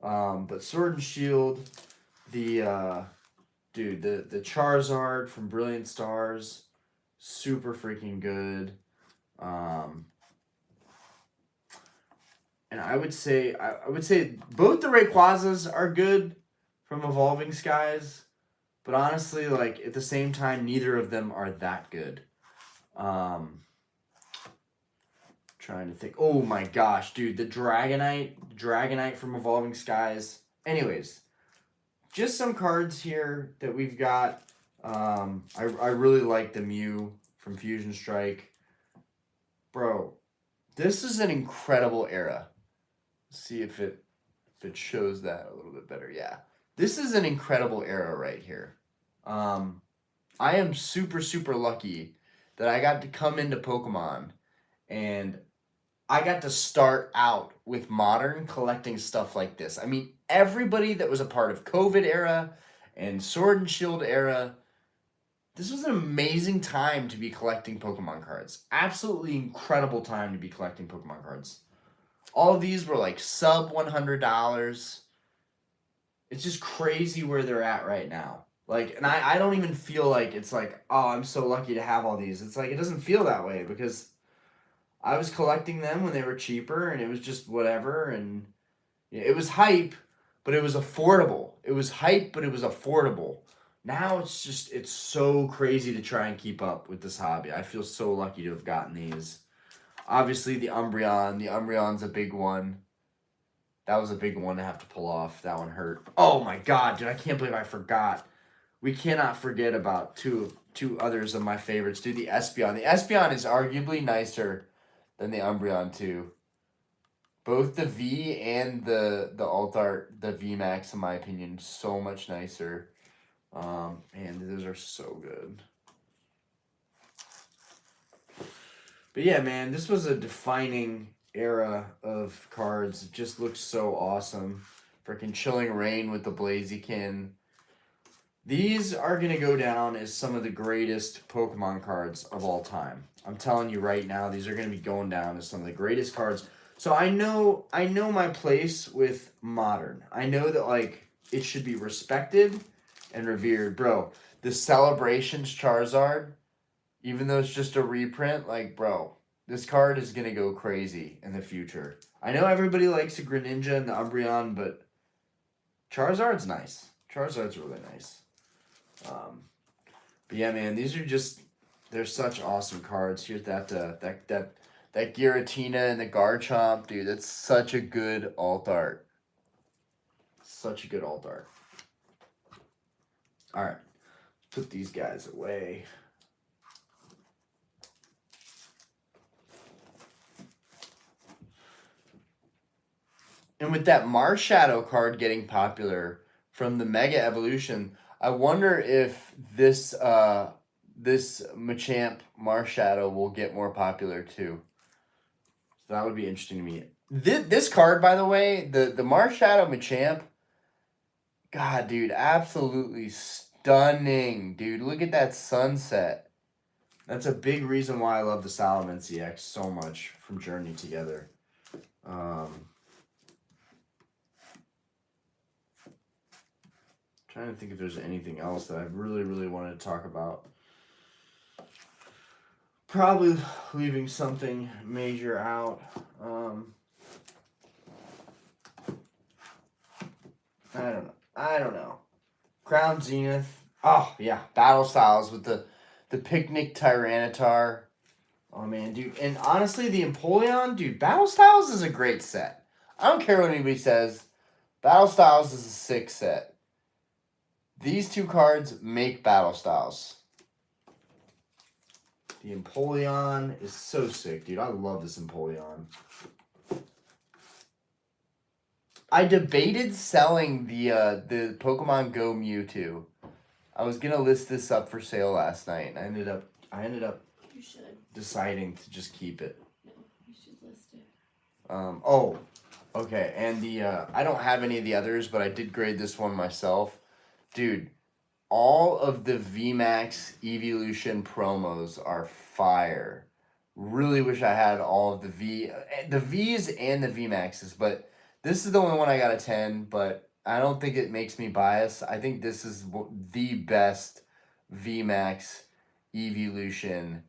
But Sword and Shield, the Charizard from Brilliant Stars, super freaking good. And I would say both the Rayquazas are good from Evolving Skies, but honestly, like at the same time, neither of them are that good. Trying to think. Oh my gosh, dude, the Dragonite from Evolving Skies. Anyways, just some cards here that we've got. I really like the Mew from Fusion Strike. Bro, this is an incredible era. Let's see if it shows that a little bit better. Yeah. This is an incredible era right here. I am super, super lucky that I got to come into Pokemon and I got to start out with Modern collecting stuff like this. I mean, everybody that was a part of COVID era and Sword and Shield era, this was an amazing time to be collecting Pokemon cards. Absolutely incredible time to be collecting Pokemon cards. All of these were like sub $100. It's just crazy where they're at right now. Like, and I don't even feel like it's like, oh, I'm so lucky to have all these. It's like, it doesn't feel that way because I was collecting them when they were cheaper and it was just whatever. And it was hype, but it was affordable. It was hype, but it was affordable. Now it's just, it's so crazy to try and keep up with this hobby. I feel so lucky to have gotten these. Obviously, the Umbreon. The Umbreon's a big one. That was a big one to have to pull off. That one hurt. Oh my god, dude, I can't believe I forgot. We cannot forget about two others of my favorites, dude. The Espeon. The Espeon is arguably nicer than the Umbreon, too. Both the V and the Alt Art, the V Max, in my opinion, so much nicer. And those are so good. But yeah, man, this was a defining era of cards. It just looks so awesome. Freaking Chilling Reign with the Blaziken. These are going to go down as some of the greatest Pokemon cards of all time. I'm telling you right now, these are going to be going down as some of the greatest cards. So I know my place with Modern. I know that, like, it should be respected and revered. Bro, the Celebrations Charizard, even though it's just a reprint, like, bro, this card is going to go crazy in the future. I know everybody likes the Greninja and the Umbreon, but Charizard's nice. Charizard's really nice. But yeah, man, these are just, they're such awesome cards. Here's that Giratina and the Garchomp, dude. That's such a good alt art. Such a good alt art. All right, put these guys away. And with that Marshadow card getting popular from the Mega Evolution, I wonder if this this Machamp Marshadow will get more popular too. So that would be interesting to me. This card, by the way, the Marshadow Machamp, God, dude, absolutely stunning, dude. Look at that sunset. That's a big reason why I love the Salamence EX so much from Journey Together. Trying to think if there's anything else that I really wanted to talk about. Probably leaving something major out. I don't know. Crown Zenith. Oh yeah, Battle Styles with the Picnic Tyranitar. Oh man, dude. And honestly, the Empoleon, dude, Battle Styles is a great set. I don't care what anybody says. Battle Styles is a sick set. These two cards make Battle Styles. The Empoleon is so sick, dude. I love this Empoleon. I debated selling the Pokemon Go Mewtwo. I was gonna list this up for sale last night, and I ended up you should. deciding to just keep it. No, you should list it. Oh, okay. And the I don't have any of the others, but I did grade this one myself. Dude, all of the VMAX Evolution promos are fire. Really wish I had all of the V's and the VMAXs, but this is the only one I got a 10, but I don't think it makes me biased. I think this is the best VMAX Evolution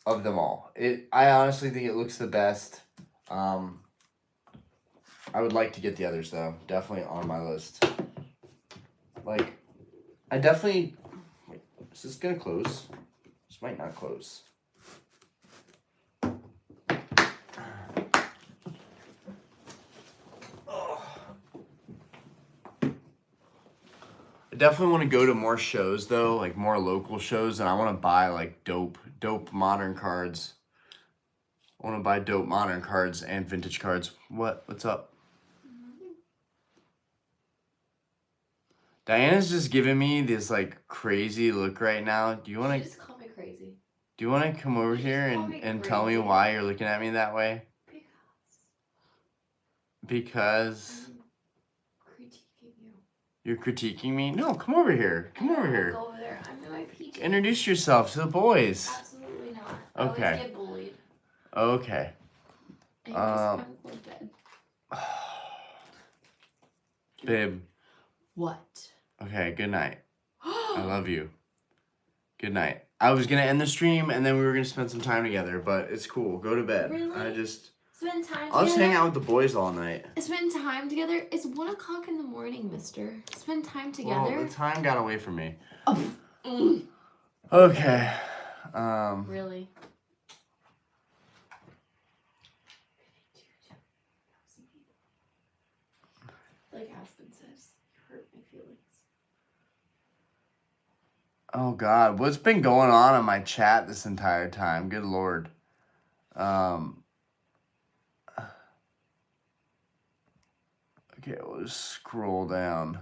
of them all. I honestly think it looks the best. I would like to get the others, though. Definitely on my list. Like, I definitely... Wait, is this going to close? This might not close. I definitely want to go to more shows, though. Like, more local shows. And I want to buy, like, dope modern cards. I want to buy dope modern cards and vintage cards. What's up? Diana's just giving me this, like, crazy look right now. Do you want to... Just call me crazy. Do you want to come over here and tell me why you're looking at me that way? Because... I'm critiquing you. You're critiquing me? No, come over here. Come over here. Go over there. I'm in my PJ. Introduce yourself to the boys. Absolutely not. Okay. I always get bullied. Okay. I just want to go to bed. Babe. What? Okay, good night. I love you. Good night. I was going to end the stream and then we were going to spend some time together, but it's cool. Go to bed. Really? Spend time together? I'll just hang out with the boys all night. Spend time together? It's 1 o'clock in the morning, mister. Spend time together? Well, the time got away from me. Oh. Okay. Really? Like Aspen says, you hurt my feelings. Oh God, what's been going on in my chat this entire time? Good Lord. Okay, we'll just scroll down.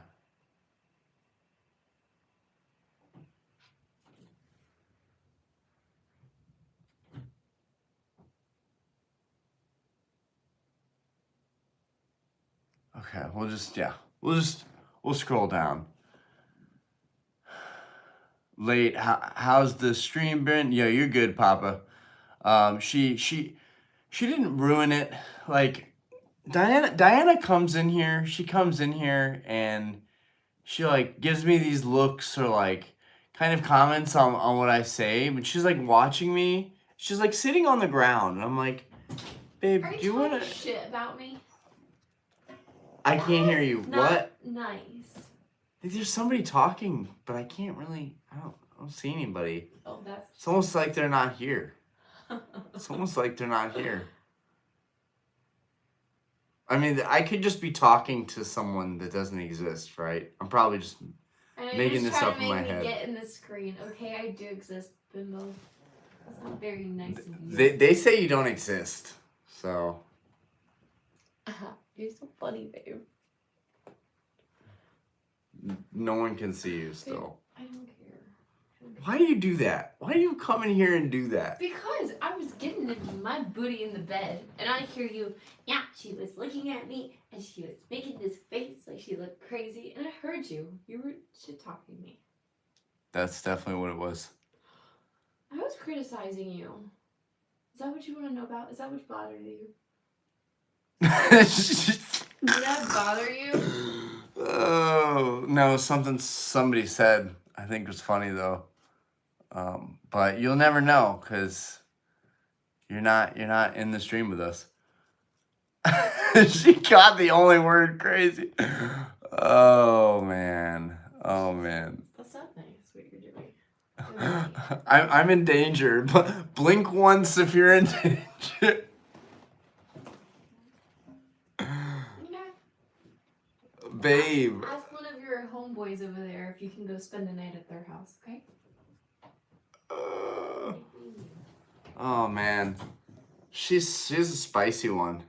Okay, we'll scroll down. Late, how's the stream been? Yeah, you're good, Papa. She didn't ruin it. Like, Diana comes in here, and she like gives me these looks or like kind of comments on what I say, but she's like watching me. She's like sitting on the ground, and I'm like, babe, Are do you wanna shit about me? I can't hear you. What? Nice. There's somebody talking, but I can't really. I don't see anybody. Oh, that's. It's almost like they're not here. It's almost like they're not here. I mean, I could just be talking to someone that doesn't exist, right? I'm probably just making this up in my head. Get in the screen, okay? I do exist, bimbo. That's not very nice of you. They say you don't exist, so. You're so funny, babe. No one can see you still. I don't care. Why do you do that? Why do you come in here and do that? Because I was getting into my booty in the bed, and I hear you, yeah, she was looking at me, and she was making this face like she looked crazy, and I heard you. You were shit-talking me. That's definitely what it was. I was criticizing you. Is that what you want to know about? Is that what bothered you? Did that bother you? Oh, no, somebody said, I think was funny though. But you'll never know because you're not in the stream with us. She got the only word crazy. Oh man. That's not nice what you're doing. I'm in danger. Blink once if you're in danger. Babe. Ask one of your homeboys over there if you can go spend the night at their house, okay? Oh man, she's a spicy one.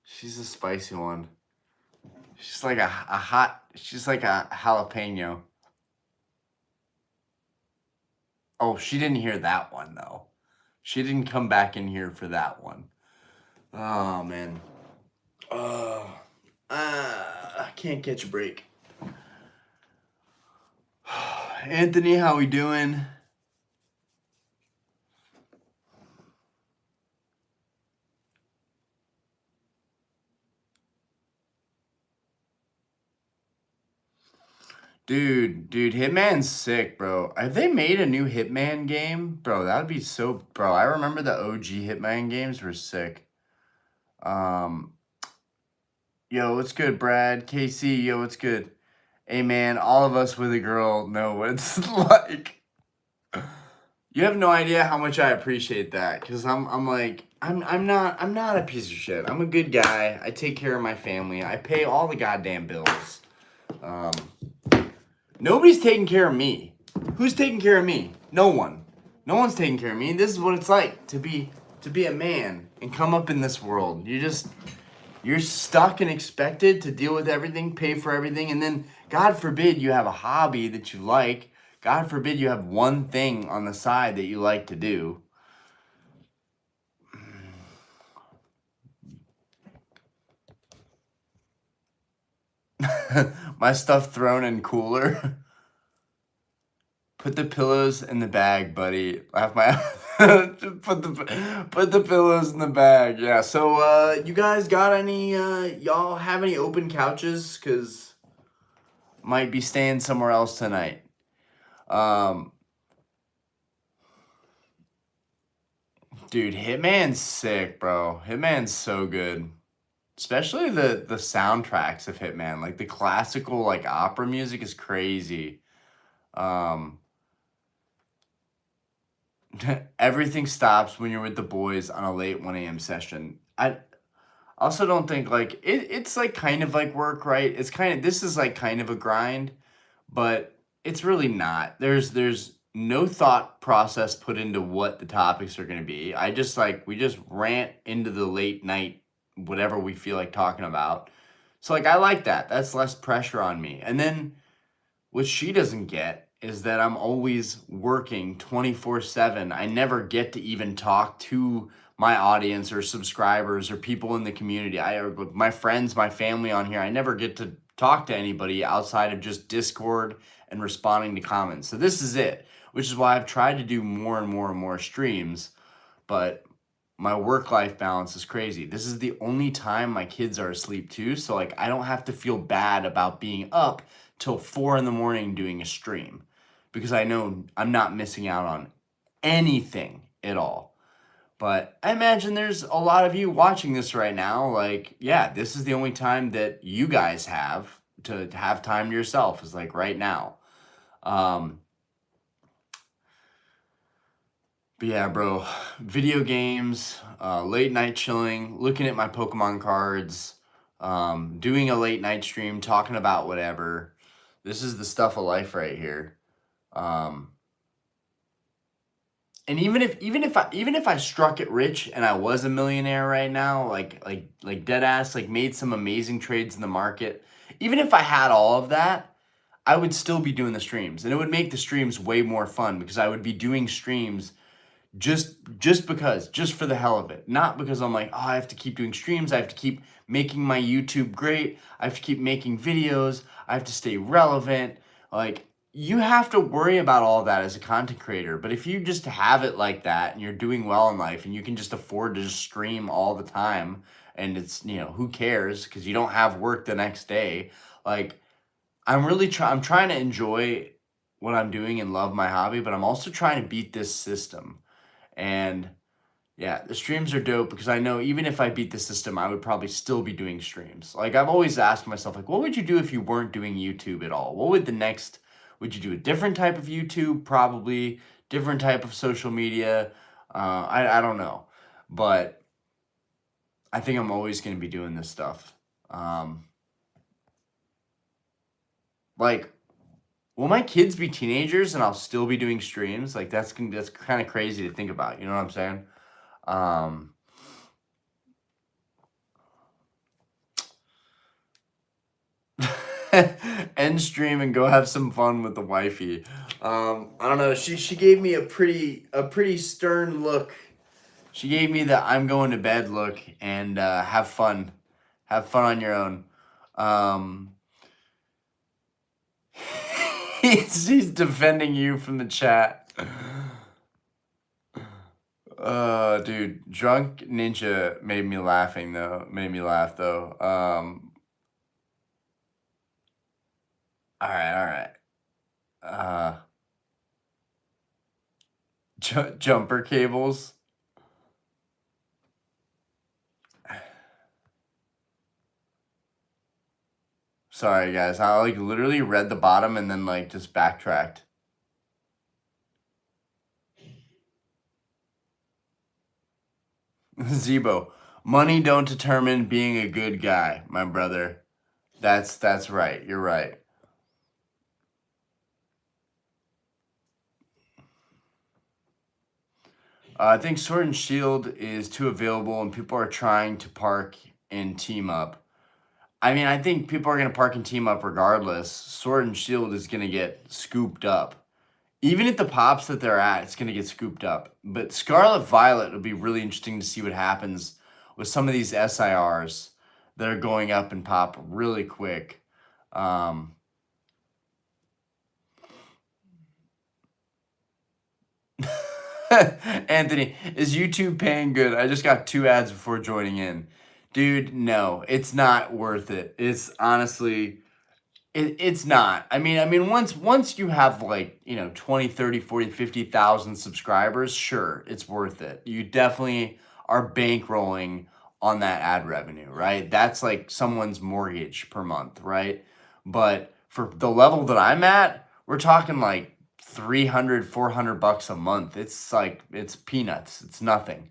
She's a spicy one. She's like she's like a jalapeno. Oh, she didn't hear that one though. She didn't come back in here for that one. Oh man. I can't catch a break. Anthony, how we doing? Dude, Hitman's sick, bro. Have they made a new Hitman game? Bro, that would be so... Bro, I remember the OG Hitman games were sick. Yo, what's good, Brad? KC, yo, what's good? Hey, man, all of us with a girl know what it's like. You have no idea how much I appreciate that, because I'm not a piece of shit. I'm a good guy. I take care of my family. I pay all the goddamn bills. Nobody's taking care of me. Who's taking care of me? No one. No one's taking care of me. This is what it's like to be a man and come up in this world. You're stuck and expected to deal with everything, pay for everything, and then God forbid you have a hobby that you like. God forbid you have one thing on the side that you like to do. My stuff thrown in cooler. Put the pillows in the bag, buddy. Laugh my Put the pillows in the bag. Yeah. So you guys got any y'all have any open couches? Cause might be staying somewhere else tonight. Um Dude, Hitman's sick, bro. Hitman's so good. Especially the soundtracks of Hitman. Like the classical like opera music is crazy. Um Everything stops when you're with the boys on a late 1 a.m. session. I also don't think like it's like kind of like work, right? It's kind of this is like kind of a grind, but it's really not. There's no thought process put into what the topics are going to be. I just like we just rant into the late night whatever we feel like talking about. So like I like that. That's less pressure on me. And then what she doesn't get is that I'm always working 24/7. I never get to even talk to my audience or subscribers or people in the community. My friends, my family on here. I never get to talk to anybody outside of just Discord and responding to comments. So this is it, which is why I've tried to do more and more and more streams, but my work life balance is crazy. This is the only time my kids are asleep too, so like I don't have to feel bad about being up till 4 in the morning doing a stream because I know I'm not missing out on anything at all. But I imagine there's a lot of you watching this right now. Like, yeah, this is the only time that you guys have to have time to yourself is like right now. But yeah, bro, video games, late night chilling, looking at my Pokemon cards, doing a late night stream, talking about whatever. This is the stuff of life right here. And even if I struck it rich and I was a millionaire right now, like dead ass, like made some amazing trades in the market, even if I had all of that, I would still be doing the streams, and it would make the streams way more fun because I would be doing streams just for the hell of it, not because I'm like, oh, I have to keep doing streams, I have to keep making my YouTube great, I have to keep making videos, I have to stay relevant. Like, you have to worry about all that as a content creator, but if you just have it like that and you're doing well in life and you can just afford to just stream all the time and it's, who cares because you don't have work the next day. Like, I'm trying to enjoy what I'm doing and love my hobby, but I'm also trying to beat this system. And yeah, the streams are dope because I know even if I beat the system, I would probably still be doing streams. Like I've always asked myself, like, what would you do if you weren't doing YouTube at all? Would you do a different type of YouTube? Probably different type of social media. I don't know, but I think I'm always going to be doing this stuff. Like, will my kids be teenagers and I'll still be doing streams? Like that's kind of crazy to think about. You know what I'm saying? End stream and go have some fun with the wifey. I don't know. She gave me a pretty stern look. She gave me the I'm going to bed look and have fun on your own. He's defending you from the chat. Dude, drunk ninja made me laugh though. All right. Jumper cables. Sorry guys, I like literally read the bottom and then like just backtracked. Zebo, money don't determine being a good guy, my brother. That's right. You're right. I think Sword and Shield is too available and people are trying to park and team up. I mean, I think people are going to park and team up regardless. Sword and Shield is going to get scooped up. Even at the pops that they're at, it's going to get scooped up. But Scarlet Violet would be really interesting to see what happens with some of these SIRs that are going up and pop really quick. Anthony, is YouTube paying good? I just got 2 ads before joining in. Dude, no, it's not worth it. It's honestly, it's not. I mean, once you have like, 20, 30, 40, 50,000 subscribers, sure, it's worth it. You definitely are bankrolling on that ad revenue, right? That's like someone's mortgage per month, right? But for the level that I'm at, we're talking like 300, 400 bucks a month. It's like, it's peanuts. It's nothing.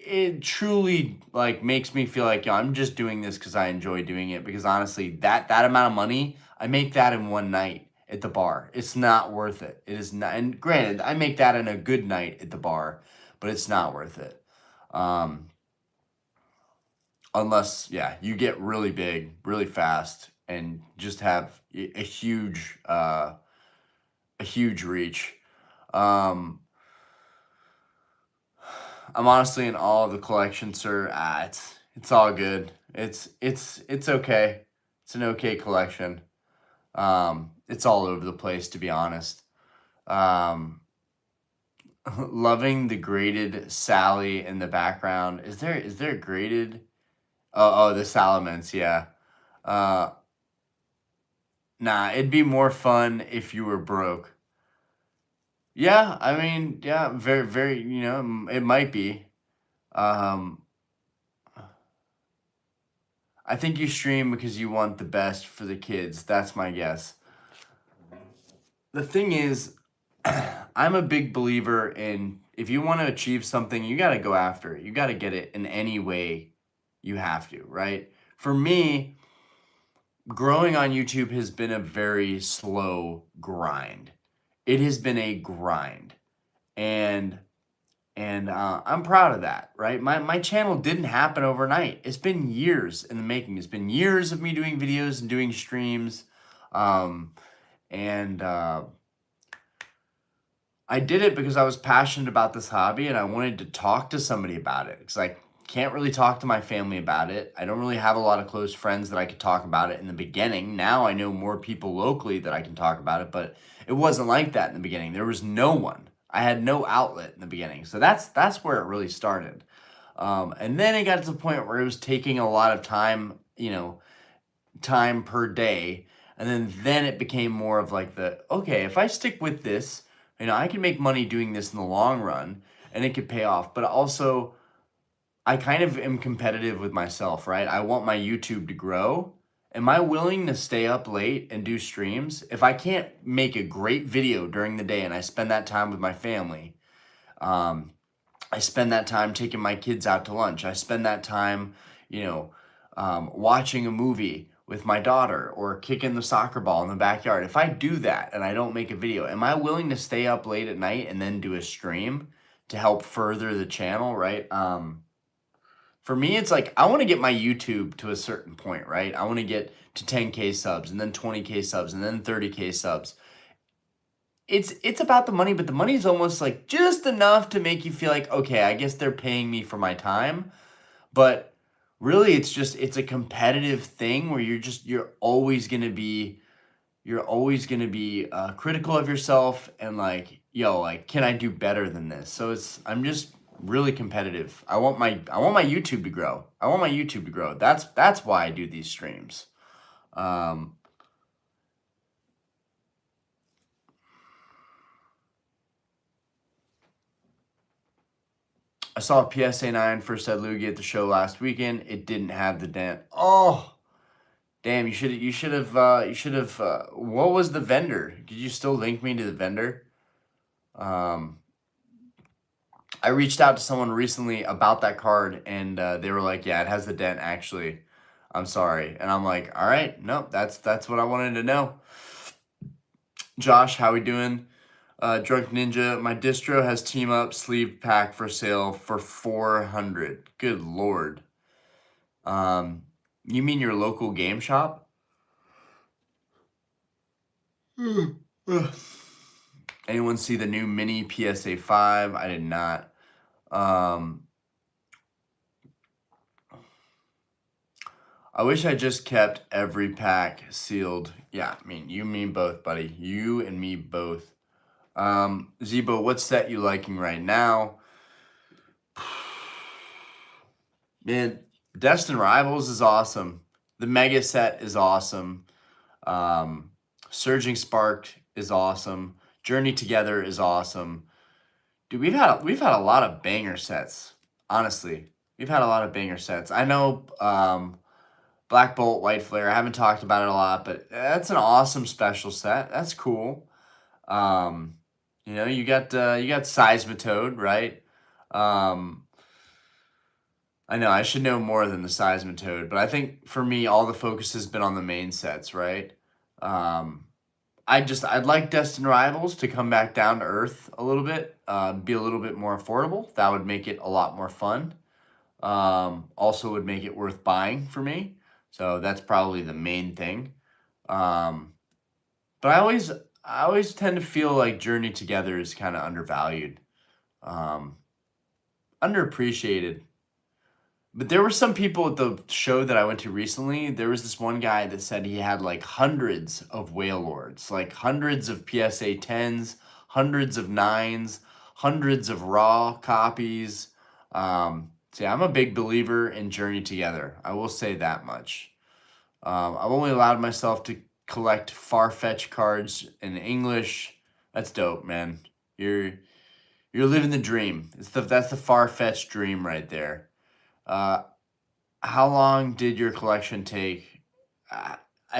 It truly like makes me feel like, I'm just doing this because I enjoy doing it. Because honestly, that amount of money, I make that in one night at the bar. It's not worth it. It is not. And granted, I make that in a good night at the bar, but it's not worth it. Unless, yeah, you get really big, really fast, and just have a huge reach. I'm honestly in awe of the collection, sir. It's all good. It's okay. It's an okay collection. It's all over the place, to be honest. Loving the graded Sally in the background. Is there graded? Oh, the Salamence, yeah. Nah, it'd be more fun if you were broke. Yeah, I mean, yeah, very, very, it might be. Um, I think you stream because you want the best for the kids. That's my guess. The thing is, I'm a big believer in if you want to achieve something, you got to go after it. You got to get it in any way you have to, right? For me, growing on YouTube has been a very slow grind. It has been a grind. And I'm proud of that, right? My channel didn't happen overnight. It's been years in the making. It's been years of me doing videos and doing streams. And I did it because I was passionate about this hobby and I wanted to talk to somebody about it. Because I can't really talk to my family about it. I don't really have a lot of close friends that I could talk about it in the beginning. Now I know more people locally that I can talk about it, but it wasn't like that in the beginning. There was no one. I had no outlet in the beginning. So that's where it really started. And then it got to the point where it was taking a lot of time, time per day. And then it became more of like okay, if I stick with this, I can make money doing this in the long run and it could pay off. But also, I kind of am competitive with myself, right? I want my YouTube to grow. Am I willing to stay up late and do streams? If I can't make a great video during the day and I spend that time with my family, I spend that time taking my kids out to lunch. I spend that time, watching a movie with my daughter or kicking the soccer ball in the backyard. If I do that and I don't make a video, am I willing to stay up late at night and then do a stream to help further the channel, right? For me, it's like, I want to get my YouTube to a certain point, right? I want to get to 10K subs and then 20K subs and then 30K subs. It's about the money, but the money is almost like just enough to make you feel like, okay, I guess they're paying me for my time. But really, it's a competitive thing where you're always going to be critical of yourself and like, can I do better than this? So I'm just really competitive. I want my YouTube to grow. That's why I do these streams. I saw a PSA 9 First Ed Loogie at the show last weekend. It didn't have the dent. Oh, damn! You should have. What was the vendor? Could you still link me to the vendor? I reached out to someone recently about that card, and they were like, "Yeah, it has the dent. Actually, I'm sorry." And I'm like, "All right, nope. That's what I wanted to know." Josh, how we doing? Drunk Ninja, my distro has team up sleeve pack for sale for $400. Good lord. You mean your local game shop? Anyone see the new mini PSA 5? I did not. I wish I just kept every pack sealed. Yeah, I mean, you and me both, buddy. You and me both. Zebo, what set you liking right now? Man, Destined Rivals is awesome. The Mega set is awesome. Um, Surging Spark is awesome. Journey Together is awesome. Dude, we've had a lot of banger sets. Honestly, we've had a lot of banger sets. I know Black Bolt, White Flare. I haven't talked about it a lot, but that's an awesome special set. That's cool. Um, you got Seismitoad, right? Um, I know I should know more than the Seismitoad, but I think for me, all the focus has been on the main sets, right? Um, I'd like Destined Rivals to come back down to earth a little bit, be a little bit more affordable. That would make it a lot more fun. Also would make it worth buying for me. So that's probably the main thing. Um, but I always tend to feel like Journey Together is kind of undervalued, um, underappreciated. But there were some people at the show that I went to recently. There was this one guy that said he had like hundreds of Whale Lords, like hundreds of PSA 10s, hundreds of 9s, hundreds of raw copies. So yeah, I'm a big believer in Journey Together. I will say that much. I've only allowed myself to collect far-fetched cards in English. That's dope, man. You're living the dream. That's the far-fetched dream right there. Uh, how long did your collection take?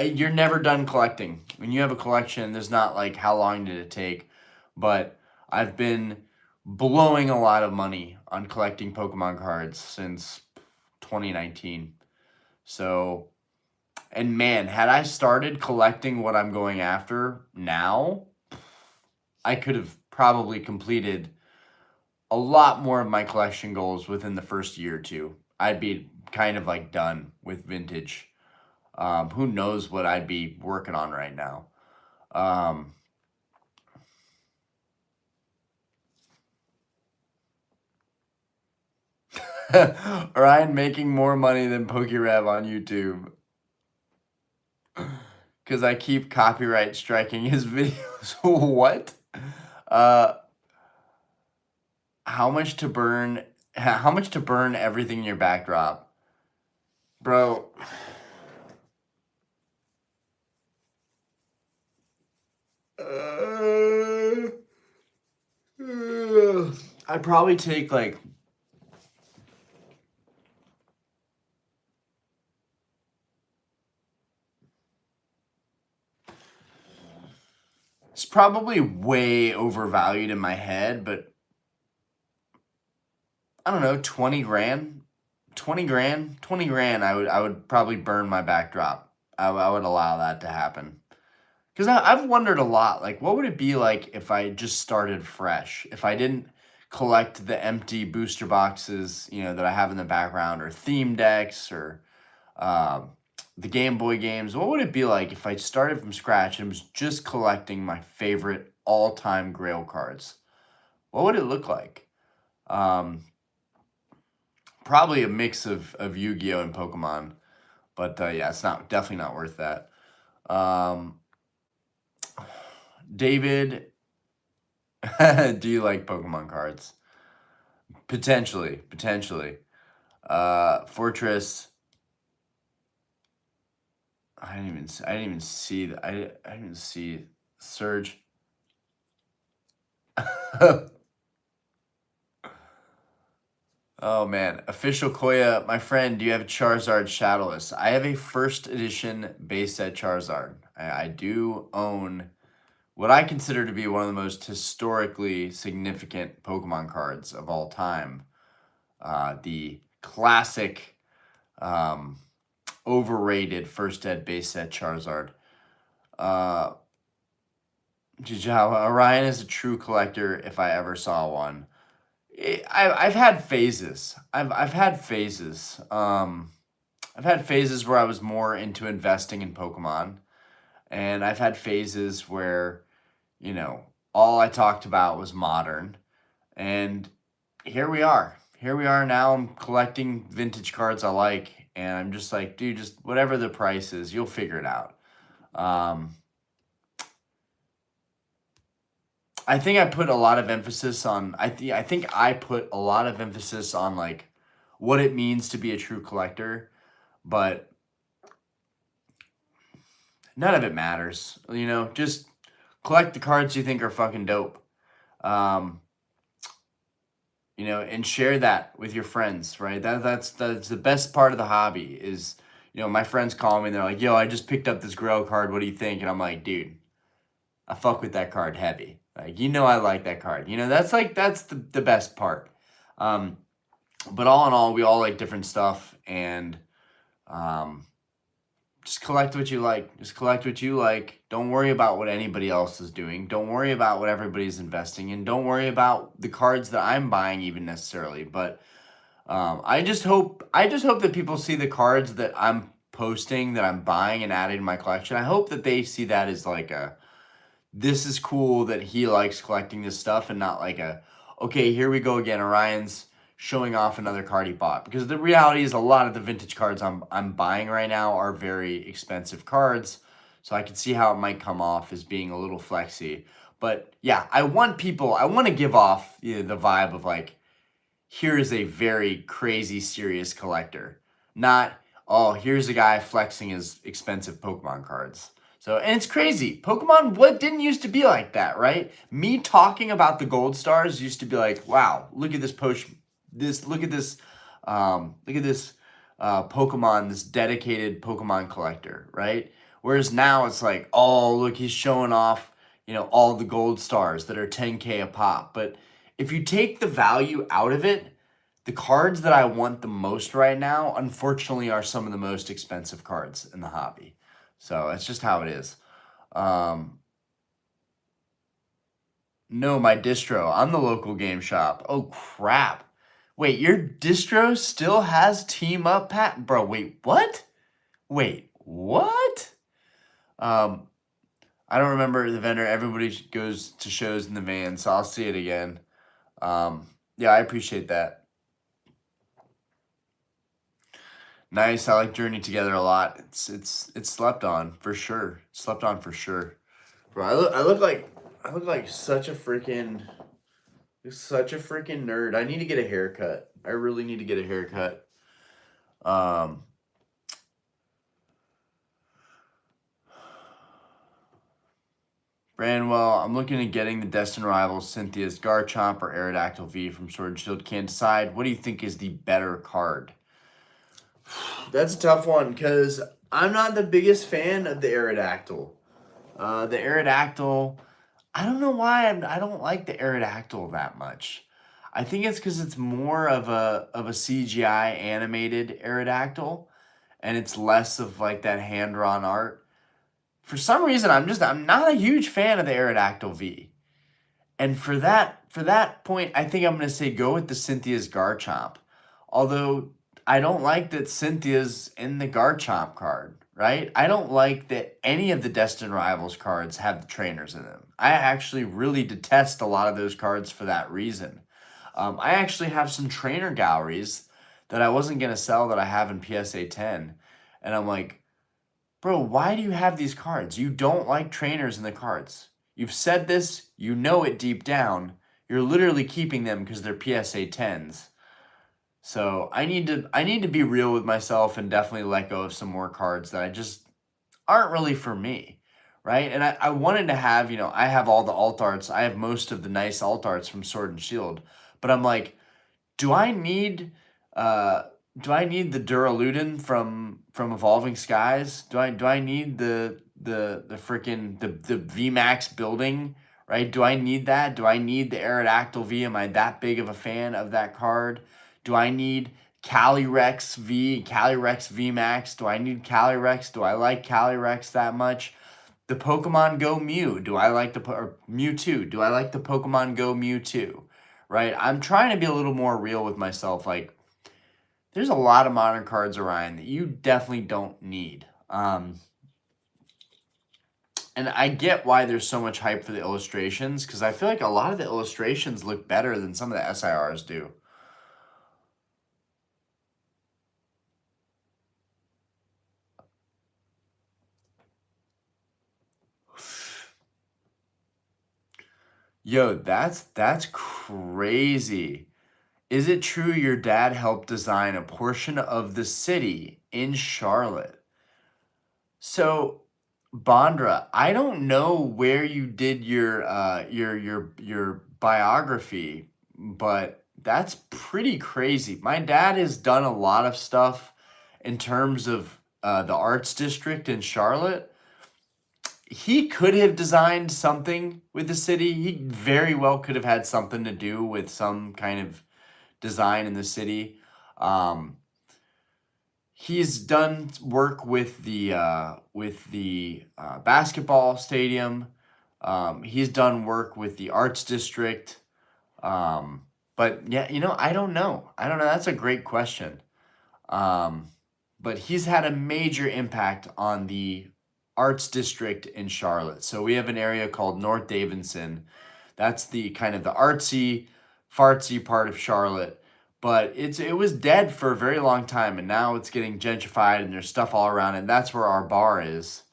You're never done collecting. When you have a collection, there's not like how long did it take, but I've been blowing a lot of money on collecting Pokemon cards since 2019. So, and man, had I started collecting what I'm going after now, I could have probably completed a lot more of my collection goals within the first year or two. I'd be kind of like done with vintage. Who knows what I'd be working on right now. Ryan making more money than PokeRev on YouTube. Because I keep copyright striking his videos. What? Uh, how much to burn? How much to burn everything in your backdrop, bro? I'd probably take like it's probably way overvalued in my head, but I don't know, 20 grand. 20 grand, 20 grand, I would probably burn my backdrop. I would allow that to happen. Because I've wondered a lot, like, what would it be like if I just started fresh? If I didn't collect the empty booster boxes, that I have in the background, or theme decks, or um, the Game Boy games. What would it be like if I started from scratch and was just collecting my favorite all-time Grail cards? What would it look like? Probably a mix of Yu-Gi-Oh and Pokemon, but yeah, it's definitely not worth that. David, do you like Pokemon cards? Potentially. Fortress. I didn't even see that. I didn't even see Surge. Oh man, official Koya, my friend. Do you have a Charizard Shadowless? I have a first edition base set Charizard. I do own what I consider to be one of the most historically significant Pokemon cards of all time. The classic, um, overrated first ed base set Charizard. Orion is a true collector if I ever saw one. I've had phases. I've had phases. I've had phases where I was more into investing in Pokemon, and I've had phases where, all I talked about was modern, and here we are. Here we are now. I'm collecting vintage cards I like, and I'm just like, dude, just whatever the price is, you'll figure it out. I think I put a lot of emphasis on, I think I put a lot of emphasis on like what it means to be a true collector, but none of it matters. You know, just collect the cards you think are fucking dope. Um, you know, and share that with your friends, right? That's the best part of the hobby is, you know, my friends call me and they're like, "Yo, I just picked up this Grail card. What do you think?" And I'm like, "Dude, I fuck with that card heavy. Like, you know, I like that card. You know, that's the best part." Um, but all in all, we all like different stuff, and um, just collect what you like. Just collect what you like. Don't worry about what anybody else is doing. Don't worry about what everybody's investing in. Don't worry about the cards that I'm buying even necessarily. But I just hope that people see the cards that I'm posting, that I'm buying and adding to my collection. I hope that they see that as like a, this is cool that he likes collecting this stuff, and not like a, okay, here we go again, Orion's showing off another card he bought. Because the reality is a lot of the vintage cards I'm buying right now are very expensive cards. So I can see how it might come off as being a little flexy. But yeah, I want to give off, you know, the vibe of like, here is a very crazy serious collector. Not, oh, here's a guy flexing his expensive Pokemon cards. So, and it's crazy. Pokemon, what didn't used to be like that, right? Me talking about the gold stars used to be like, wow, look at this potion. Look at this Pokemon, this dedicated Pokemon collector, right? Whereas now it's like, oh, look, he's showing off, you know, all the gold stars that are 10K a pop. But if you take the value out of it, the cards that I want the most right now, unfortunately, are some of the most expensive cards in the hobby. So it's just how it is. Um, no, my distro. I'm the local game shop. Oh, crap. Wait, your distro still has team up pat? Bro, wait, what? Wait, what? Um, I don't remember the vendor. Everybody goes to shows in the van, so I'll see it again. Yeah, I appreciate that. Nice. I like Journey Together a lot. It's slept on for sure. Slept on for sure. Bro, I look like such a freaking nerd. I need to get a haircut. I really need to get a haircut. Um Brandwell, I'm looking at getting the Destined Rivals Cynthia's Garchomp or Aerodactyl V from Sword and Shield. Can't decide. What do you think is the better card? That's a tough one because I'm not the biggest fan of the Aerodactyl. The Aerodactyl, I don't know why I don't like the Aerodactyl that much. I think it's because it's more of a CGI animated Aerodactyl, and it's less of like that hand drawn art. For some reason, I'm not a huge fan of the Aerodactyl V. And for that point, I think I'm gonna say go with the Cynthia's Garchomp. Although I don't like that Cynthia's in the Garchomp card, right? I don't like that any of the Destined Rivals cards have the trainers in them. I actually really detest a lot of those cards for that reason. I actually have some trainer galleries that I wasn't gonna sell that I have in PSA 10, and I'm like, bro, why do you have these cards? You don't like trainers in the cards. You've said this, you know it deep down. You're literally keeping them because they're PSA 10s. So I need to be real with myself and definitely let go of some more cards that I just aren't really for me. Right? And I wanted to have, you know, I have all the alt arts. I have most of the nice alt arts from Sword and Shield. But I'm like, do I need uh do I need the Duraludin from Evolving Skies? Do I need the freaking the VMAX building, right? Do I need that? Do I need the Aerodactyl V? Am I that big of a fan of that card? Do I need Calyrex V, Calyrex VMAX? Do I need Calyrex? Do I like Calyrex that much? The Pokemon Go Mew. Do I like or Mewtwo? Do I like the Pokemon Go Mewtwo? Right? I'm trying to be a little more real with myself. Like, there's a lot of modern cards, Orion, that you definitely don't need. And I get why there's so much hype for the illustrations, because I feel like a lot of the illustrations look better than some of the SIRs do. Yo, that's crazy. Is it true your dad helped design a portion of the city in Charlotte? So, Bondra, I don't know where you did your biography, but that's pretty crazy. My dad has done a lot of stuff in terms of the arts district in Charlotte. He could have designed something with the city. He very well could have had something to do with some kind of design in the city. Um, he's done work with the basketball stadium. He's done work with the arts district. Um, but yeah, I don't know. I don't know. That's a great question. Um, but he's had a major impact on the arts district in Charlotte. So we have an area called North Davidson. That's the kind of the artsy, fartsy part of Charlotte. But it was dead for a very long time, and now it's getting gentrified, and there's stuff all around it. And that's where our bar is.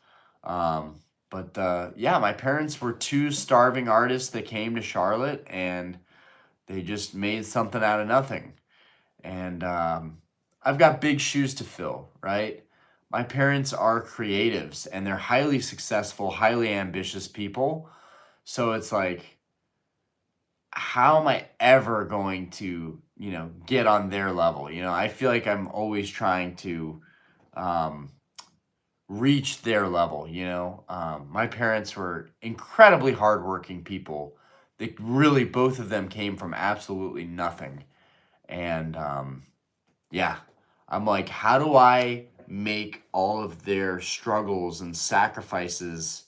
But yeah, my parents were two starving artists that came to Charlotte, and they just made something out of nothing. And I've got big shoes to fill, right? My parents are creatives and they're highly successful, highly ambitious people. So it's like, how am I ever going to, get on their level? I feel like I'm always trying to um, reach their level, My parents were incredibly hardworking people. They really, both of them came from absolutely nothing. And yeah. I'm like, how do I make all of their struggles and sacrifices?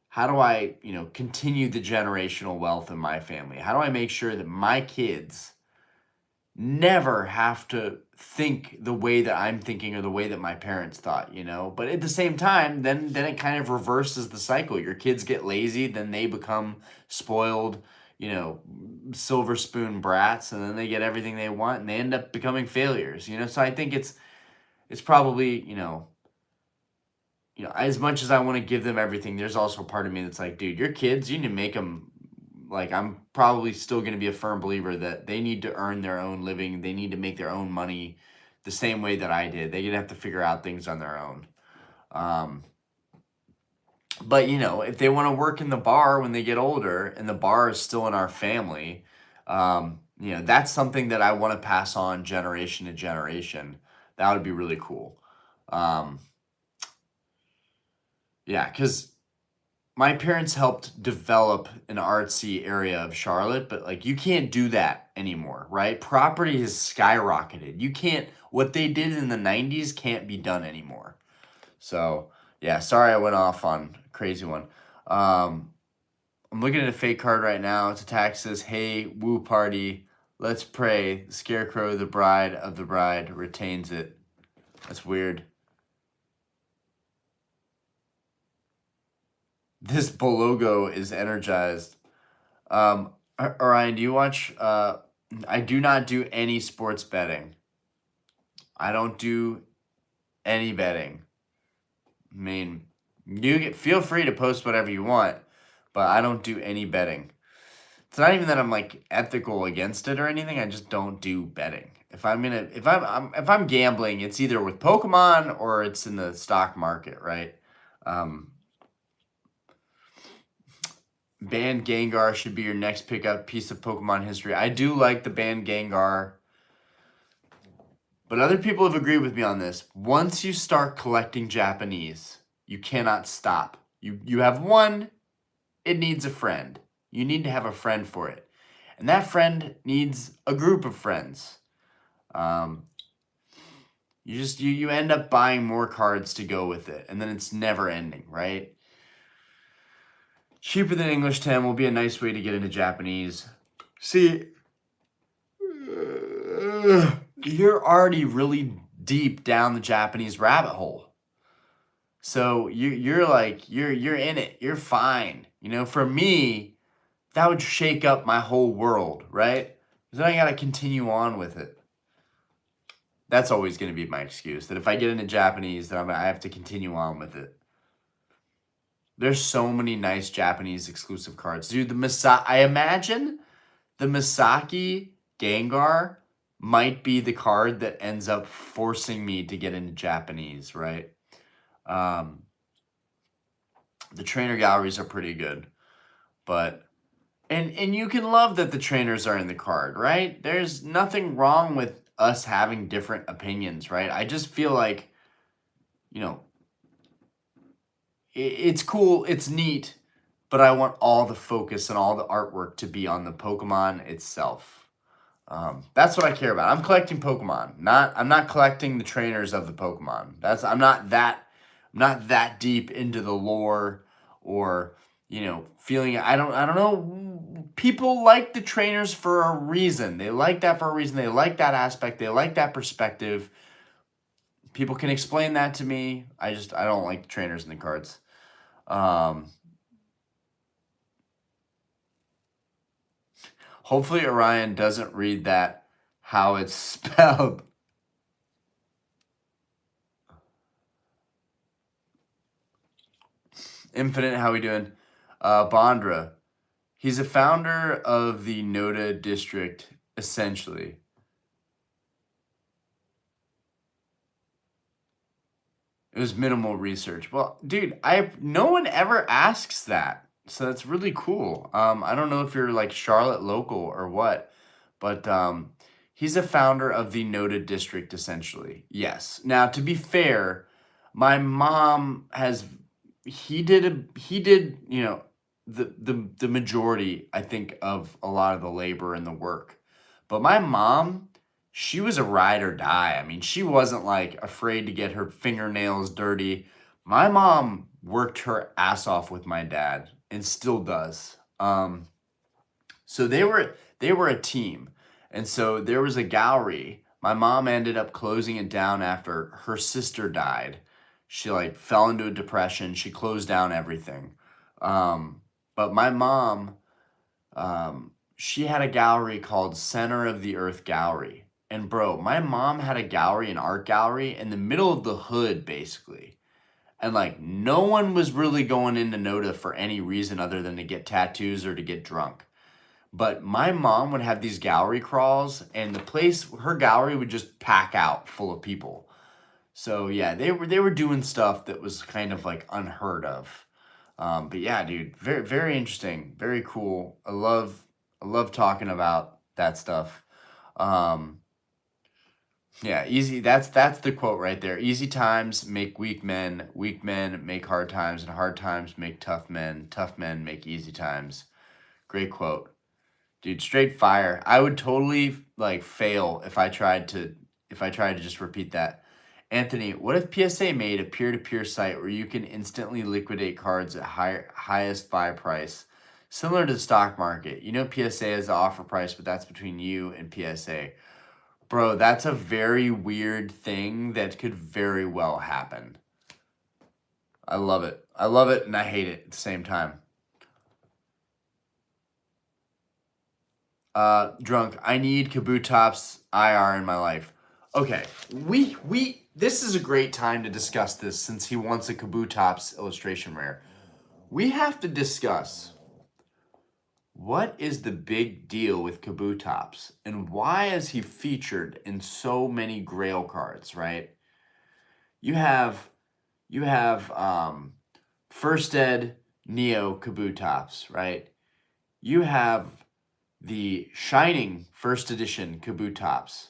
How do I, continue the generational wealth in my family? How do I make sure that my kids never have to think the way that I'm thinking or the way that my parents thought? But at the same time, then it kind of reverses the cycle. Your kids get lazy, then they become spoiled, you know, silver spoon brats, and then they get everything they want and they end up becoming failures. So I think it's probably, as much as I want to give them everything, there's also a part of me that's like, dude, your kids, you need to make them. Like, I'm probably still going to be a firm believer that they need to earn their own living. They need to make their own money the same way that I did. They're going to have to figure out things on their own. But, if they want to work in the bar when they get older and the bar is still in our family, that's something that I want to pass on generation to generation. That would be really cool. Yeah, because my parents helped develop an artsy area of Charlotte, but like you can't do that anymore, right? Property has skyrocketed. You can't, what they did in the 90s can't be done anymore. So, yeah, sorry I went off on a crazy one. I'm looking at a fake card right now. It's a tag says, "Hey, woo party, let's pray. The scarecrow, the bride of the bride, retains it." That's weird. This Bologo is energized. Orion, do you watch? I do not do any sports betting. I don't do any betting. I mean, feel free to post whatever you want, but I don't do any betting. It's not even that I'm like ethical against it or anything. I just don't do betting. If I'm gambling, it's either with Pokemon or it's in the stock market, right? Banned Gengar should be your next pickup piece of Pokemon history. I do like the banned Gengar, but other people have agreed with me on this. Once you start collecting Japanese, you cannot stop. You have one, it needs a friend. You need to have a friend for it. And that friend needs a group of friends. You end up buying more cards to go with it, and then it's never ending, right? Cheaper than English 10 will be a nice way to get into Japanese. See, you're already really deep down the Japanese rabbit hole. So you're like you're in it. You're fine. For me, that would shake up my whole world, right? Because then I gotta continue on with it. That's always gonna be my excuse. That if I get into Japanese, then I have to continue on with it. There's so many nice Japanese exclusive cards. Dude, I imagine the Misaki Gengar might be the card that ends up forcing me to get into Japanese, right? The trainer galleries are pretty good, but and you can love that the trainers are in the card, right? There's nothing wrong with us having different opinions, right? I just feel like, you know, it's cool, it's neat, but I want all the focus and all the artwork to be on the Pokemon itself. That's what I care about. I'm collecting Pokemon. I'm not collecting the trainers of the Pokemon. I'm not that deep into the lore or, feeling. I don't know. People like the trainers for a reason. They like that for a reason. They like that aspect. They like that perspective. People can explain that to me. I don't like the trainers and the cards. Hopefully Orion doesn't read that how it's spelled. Infinite, how we doing? Bondra. He's a founder of the Noda district, essentially. It was minimal research. Well, dude, no one ever asks that. So that's really cool. I don't know if you're like Charlotte local or what, but he's a founder of the Noda district, essentially. Yes. Now, to be fair, my mom he did, the majority, I think, of a lot of the labor and the work. But my mom, she was a ride or die. I mean, she wasn't like afraid to get her fingernails dirty. My mom worked her ass off with my dad and still does. So they were a team. And so there was a gallery. My mom ended up closing it down after her sister died. She like fell into a depression. She closed down everything. But my mom, she had a gallery called Center of the Earth Gallery. And bro, my mom had a gallery, an art gallery in the middle of the hood, basically. And like no one was really going into Noda for any reason other than to get tattoos or to get drunk. But my mom would have these gallery crawls, and her gallery would just pack out full of people. So yeah, they were doing stuff that was kind of like unheard of. But yeah, dude, very very interesting, very cool. I love talking about that stuff. Yeah, easy. That's the quote right there. Easy times make weak men make hard times, and hard times make tough men make easy times. Great quote. Dude, straight fire. I would totally like fail if I tried to just repeat that. Anthony, what if PSA made a peer-to-peer site where you can instantly liquidate cards at highest buy price, similar to the stock market? You know PSA has the offer price, but that's between you and PSA. Bro, that's a very weird thing that could very well happen. I love it. I love it and I hate it at the same time. Drunk, I need Kabutops IR in my life. Okay, this is a great time to discuss this since he wants a Kabutops illustration rare. We have to discuss what is the big deal with Kabutops and why is he featured in so many Grail cards, right? You have First Ed Neo Kabutops, right? You have the Shining First Edition Kabutops.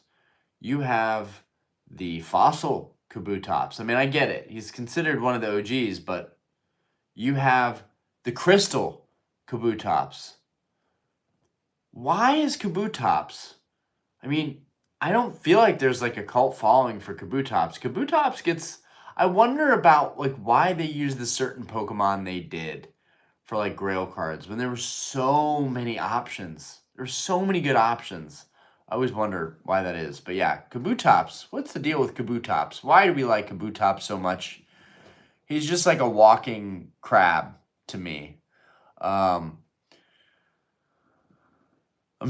You have the Fossil Kabutops. I mean, I get it. He's considered one of the OGs, but you have the Crystal Kabutops. Why is Kabutops? I mean, I don't feel like there's like a cult following for Kabutops. Kabutops gets... I wonder about like why they use the certain Pokemon they did for like Grail cards when there were so many options. There's so many good options. I always wonder why that is. But yeah, Kabutops. What's the deal with Kabutops? Why do we like Kabutops so much? He's just like a walking crab to me. I'm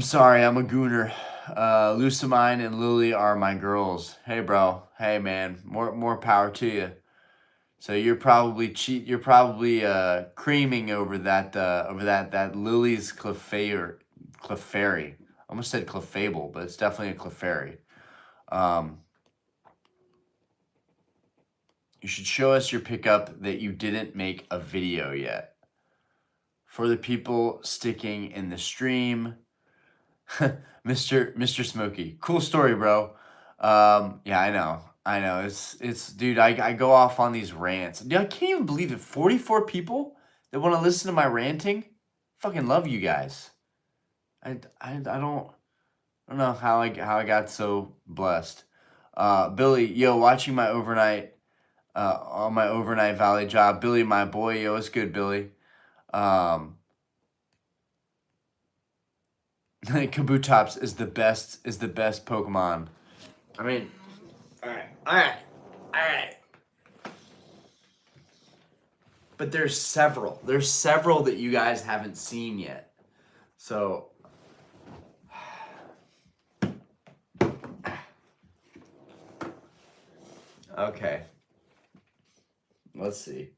sorry, I'm a gooner. Lucamine and Lily are my girls. Hey, bro. Hey, man. More power to you. So you're probably creaming over that Lily's Clefairy. I almost said Clefable, but it's definitely a Clefairy. You should show us your pickup that you didn't make a video yet. For the people sticking in the stream, Mr. Smokey, cool story, bro. Yeah, I know. It's dude. I go off on these rants. Dude, I can't even believe it. 44 people that want to listen to my ranting. Fucking love you guys. I don't know how I got so blessed. Billy, yo, watching my overnight on my overnight Valley job. Billy, my boy, yo, it's good, Billy. Kabutops is the best Pokemon. I mean, all right. But there's several that you guys haven't seen yet. So okay. Let's see.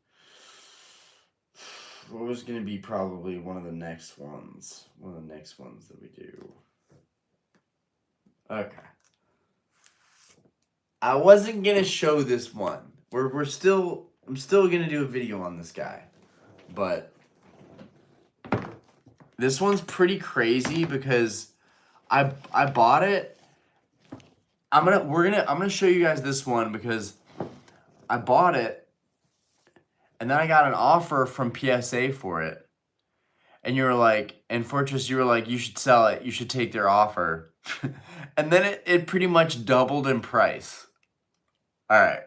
What was going to be probably one of the next ones? One of the next ones that we do. Okay. I wasn't going to show this one. I'm still going to do a video on this guy. But this one's pretty crazy because I bought it. I'm going to show you guys this one because I bought it. And then I got an offer from PSA for it. And you were like, and Fortress, you were like, you should sell it. You should take their offer. And then it pretty much doubled in price. All right.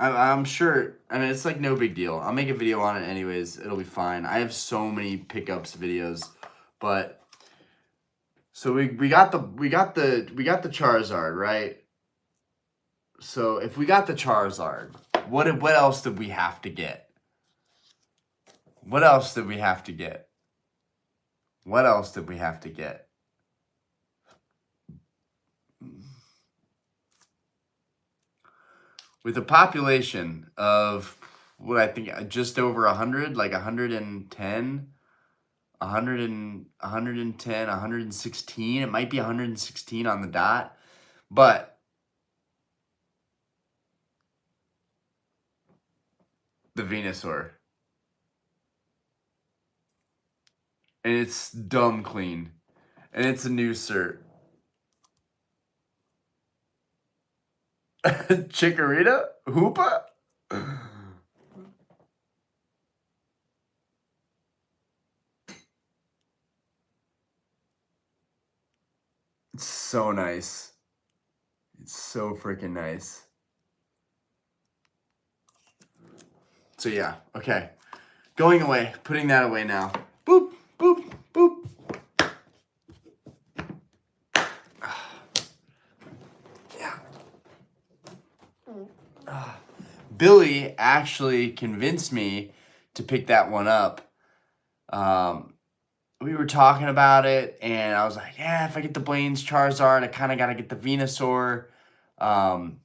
I'm sure. I mean, it's like no big deal. I'll make a video on it anyways. It'll be fine. I have so many pickups videos, but so we got the Charizard, right? So if we got the Charizard, what else did we have to get? What else did we have to get? What else did we have to get? With a population of what I think just over 100, like 110, 116, it might be 116 on the dot, but the Venusaur. And it's dumb clean. And it's a new cert. Chikorita? Hoopa? It's so nice. It's so freaking nice. So yeah, okay. Going away. Putting that away now. Boop, boop, boop. Yeah. Billy actually convinced me to pick that one up. We were talking about it, and I was like, yeah, if I get the Blaine's Charizard, I kind of got to get the Venusaur. And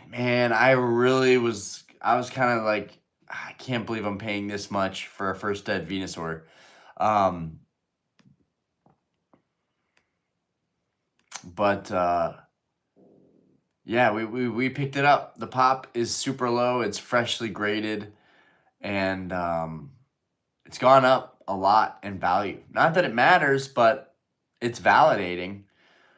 man, I was kind of like, I can't believe I'm paying this much for a first dead Venusaur. Yeah, we picked it up. The pop is super low. It's freshly graded, and it's gone up a lot in value. Not that it matters, but it's validating.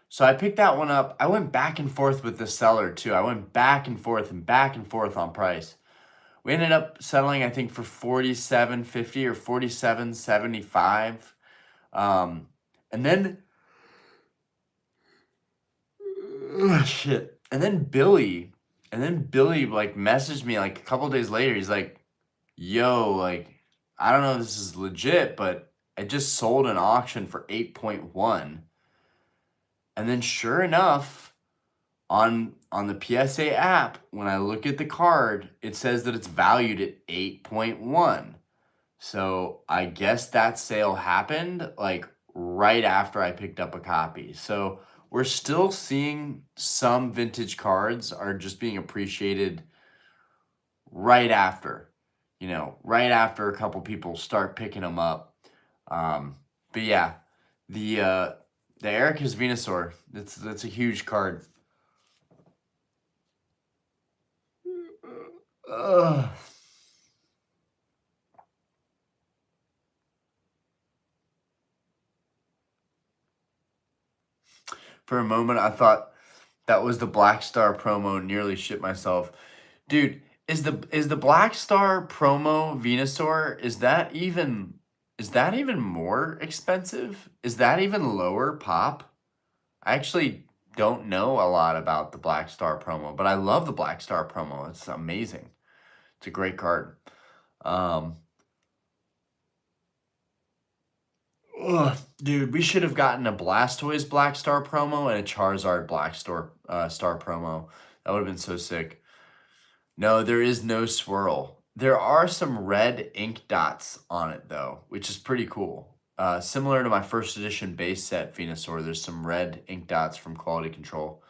So I picked that one up. I went back and forth with the seller too. I went back and forth on price. We ended up settling, I think, for $47.50 or $47.75. And then shit. And then Billy like messaged me like a couple days later. He's like, yo, like, I don't know if this is legit, but I just sold an auction for 8.1. And then sure enough, on the PSA app, when I look at the card, it says that it's valued at 8.1. So I guess that sale happened like right after I picked up a copy. So we're still seeing some vintage cards are just being appreciated right after, right after a couple people start picking them up. But yeah, the Ericus Venusaur, that's a huge card. Ugh. For a moment, I thought that was the Black Star promo. Nearly shit myself, dude. Is the Black Star promo Venusaur? Is that even more expensive? Is that even lower pop? I actually don't know a lot about the Black Star promo, but I love the Black Star promo. It's amazing. It's a great card. Dude, we should have gotten a Blastoise Black Star promo and a Charizard Black Star promo. That would have been so sick. No, there is no swirl. There are some red ink dots on it, though, which is pretty cool. Similar to my first edition base set Venusaur, there's some red ink dots from Quality Control.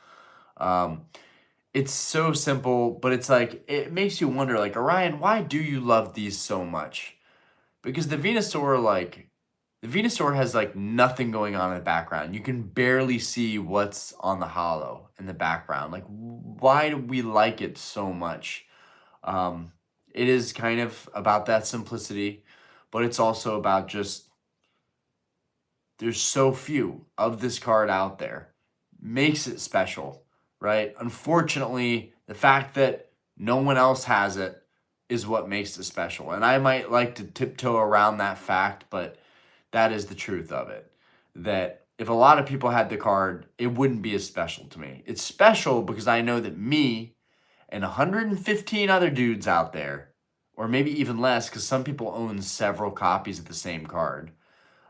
It's so simple, but it's like, it makes you wonder, like, Orion, why do you love these so much? Because the Venusaur has like nothing going on in the background. You can barely see what's on the hollow in the background. Like, why do we like it so much? It is kind of about that simplicity, but it's also about just there's so few of this card out there. Makes it special, right? Unfortunately, the fact that no one else has it is what makes it special. And I might like to tiptoe around that fact, but that is the truth of it. That if a lot of people had the card, it wouldn't be as special to me. It's special because I know that me and 115 other dudes out there, or maybe even less, because some people own several copies of the same card,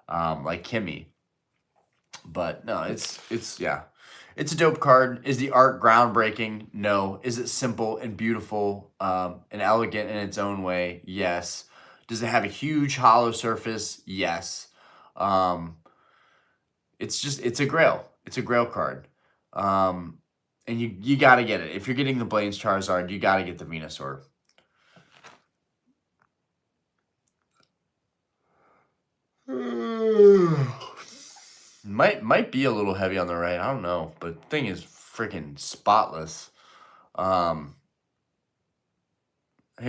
like Kimmy. But no, it's yeah. It's a dope card. Is the art groundbreaking? No. Is it simple and beautiful and elegant in its own way? Yes. Does it have a huge hollow surface? Yes. It's a Grail. It's a Grail card. And you got to get it. If you're getting the Blaine's Charizard, you got to get the Venusaur. Might be a little heavy on the right. I don't know, but the thing is freaking spotless. Hey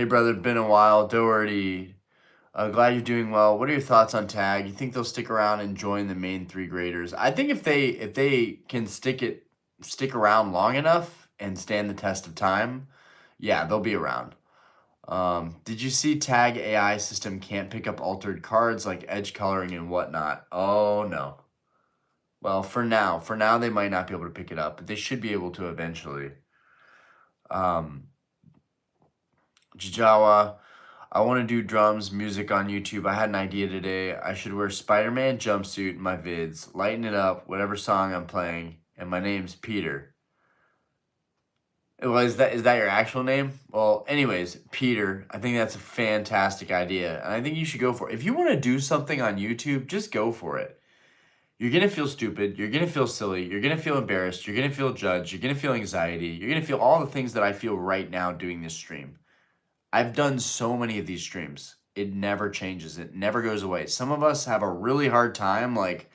brother, been a while. Doherty, glad you're doing well. What are your thoughts on Tag? You think they'll stick around and join the main 3 graders? I think if they can stick around long enough and stand the test of time, yeah, they'll be around. Did you see Tag AI system can't pick up altered cards like edge coloring and whatnot? Oh no. Well, for now they might not be able to pick it up, but they should be able to eventually. Jijawa, I want to do drums music on YouTube. I had an idea today. I should wear Spider-Man jumpsuit in my vids, lighten it up, whatever song I'm playing, and my name's Peter. Well, is that your actual name? Well, anyways, Peter, I think that's a fantastic idea, and I think you should go for it. If you want to do something on YouTube, just go for it. You're going to feel stupid. You're going to feel silly. You're going to feel embarrassed. You're going to feel judged. You're going to feel anxiety. You're going to feel all the things that I feel right now doing this stream. I've done so many of these streams. It never changes. It never goes away. Some of us have a really hard time, like,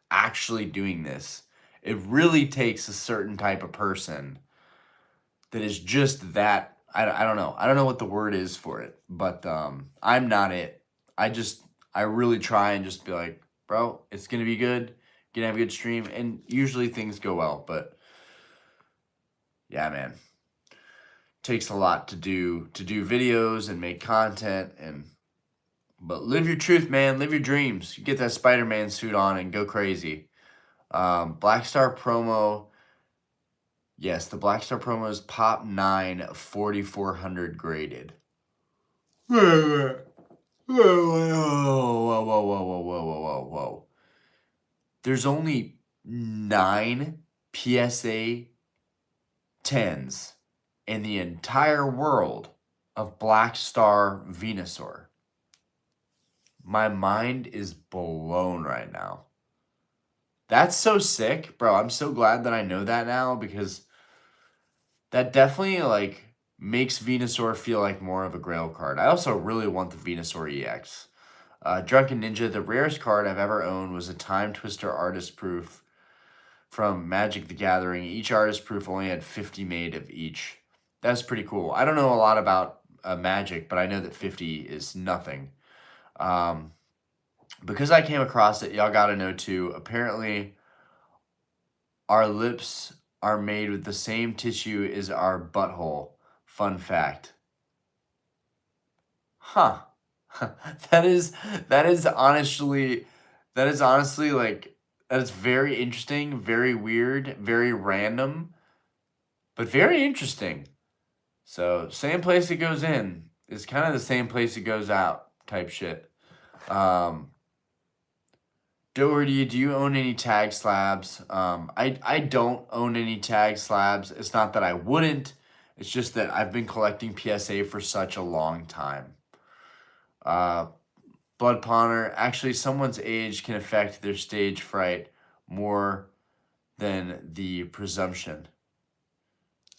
actually doing this. It really takes a certain type of person that is just that. I don't know. I don't know what the word is for it, but I'm not it. I really try and just be like, bro, it's going to be good. Gonna have a good stream. And usually things go well, but yeah, man. Takes a lot to do videos and make content, but live your truth, man. Live your dreams. You get that Spider-Man suit on and go crazy. Black Star promo. Yes, the Black Star promo is pop 9, 4400 graded. Whoa, whoa, whoa, whoa, whoa, whoa, whoa, whoa. There's only 9 PSA 10s in the entire world of Black Star Venusaur. My mind is blown right now. That's so sick, bro. I'm so glad that I know that now because that definitely like makes Venusaur feel like more of a Grail card. I also really want the Venusaur EX. Drunken Ninja, the rarest card I've ever owned was a Time Twister Artist Proof from Magic the Gathering. Each Artist Proof only had 50 made of each. That's pretty cool. I don't know a lot about Magic, but I know that 50 is nothing. Because I came across it, y'all gotta know too, apparently our lips are made with the same tissue as our butthole. Fun fact. Huh. that is that is honestly like that is very interesting, very weird, very random, but very interesting. So same place it goes in is kind of the same place it goes out type shit. Doherty, do you own any tag slabs? I don't own any tag slabs. It's not that I wouldn't. It's just that I've been collecting PSA for such a long time. Blood Pawner, actually, someone's age can affect their stage fright more than the presumption.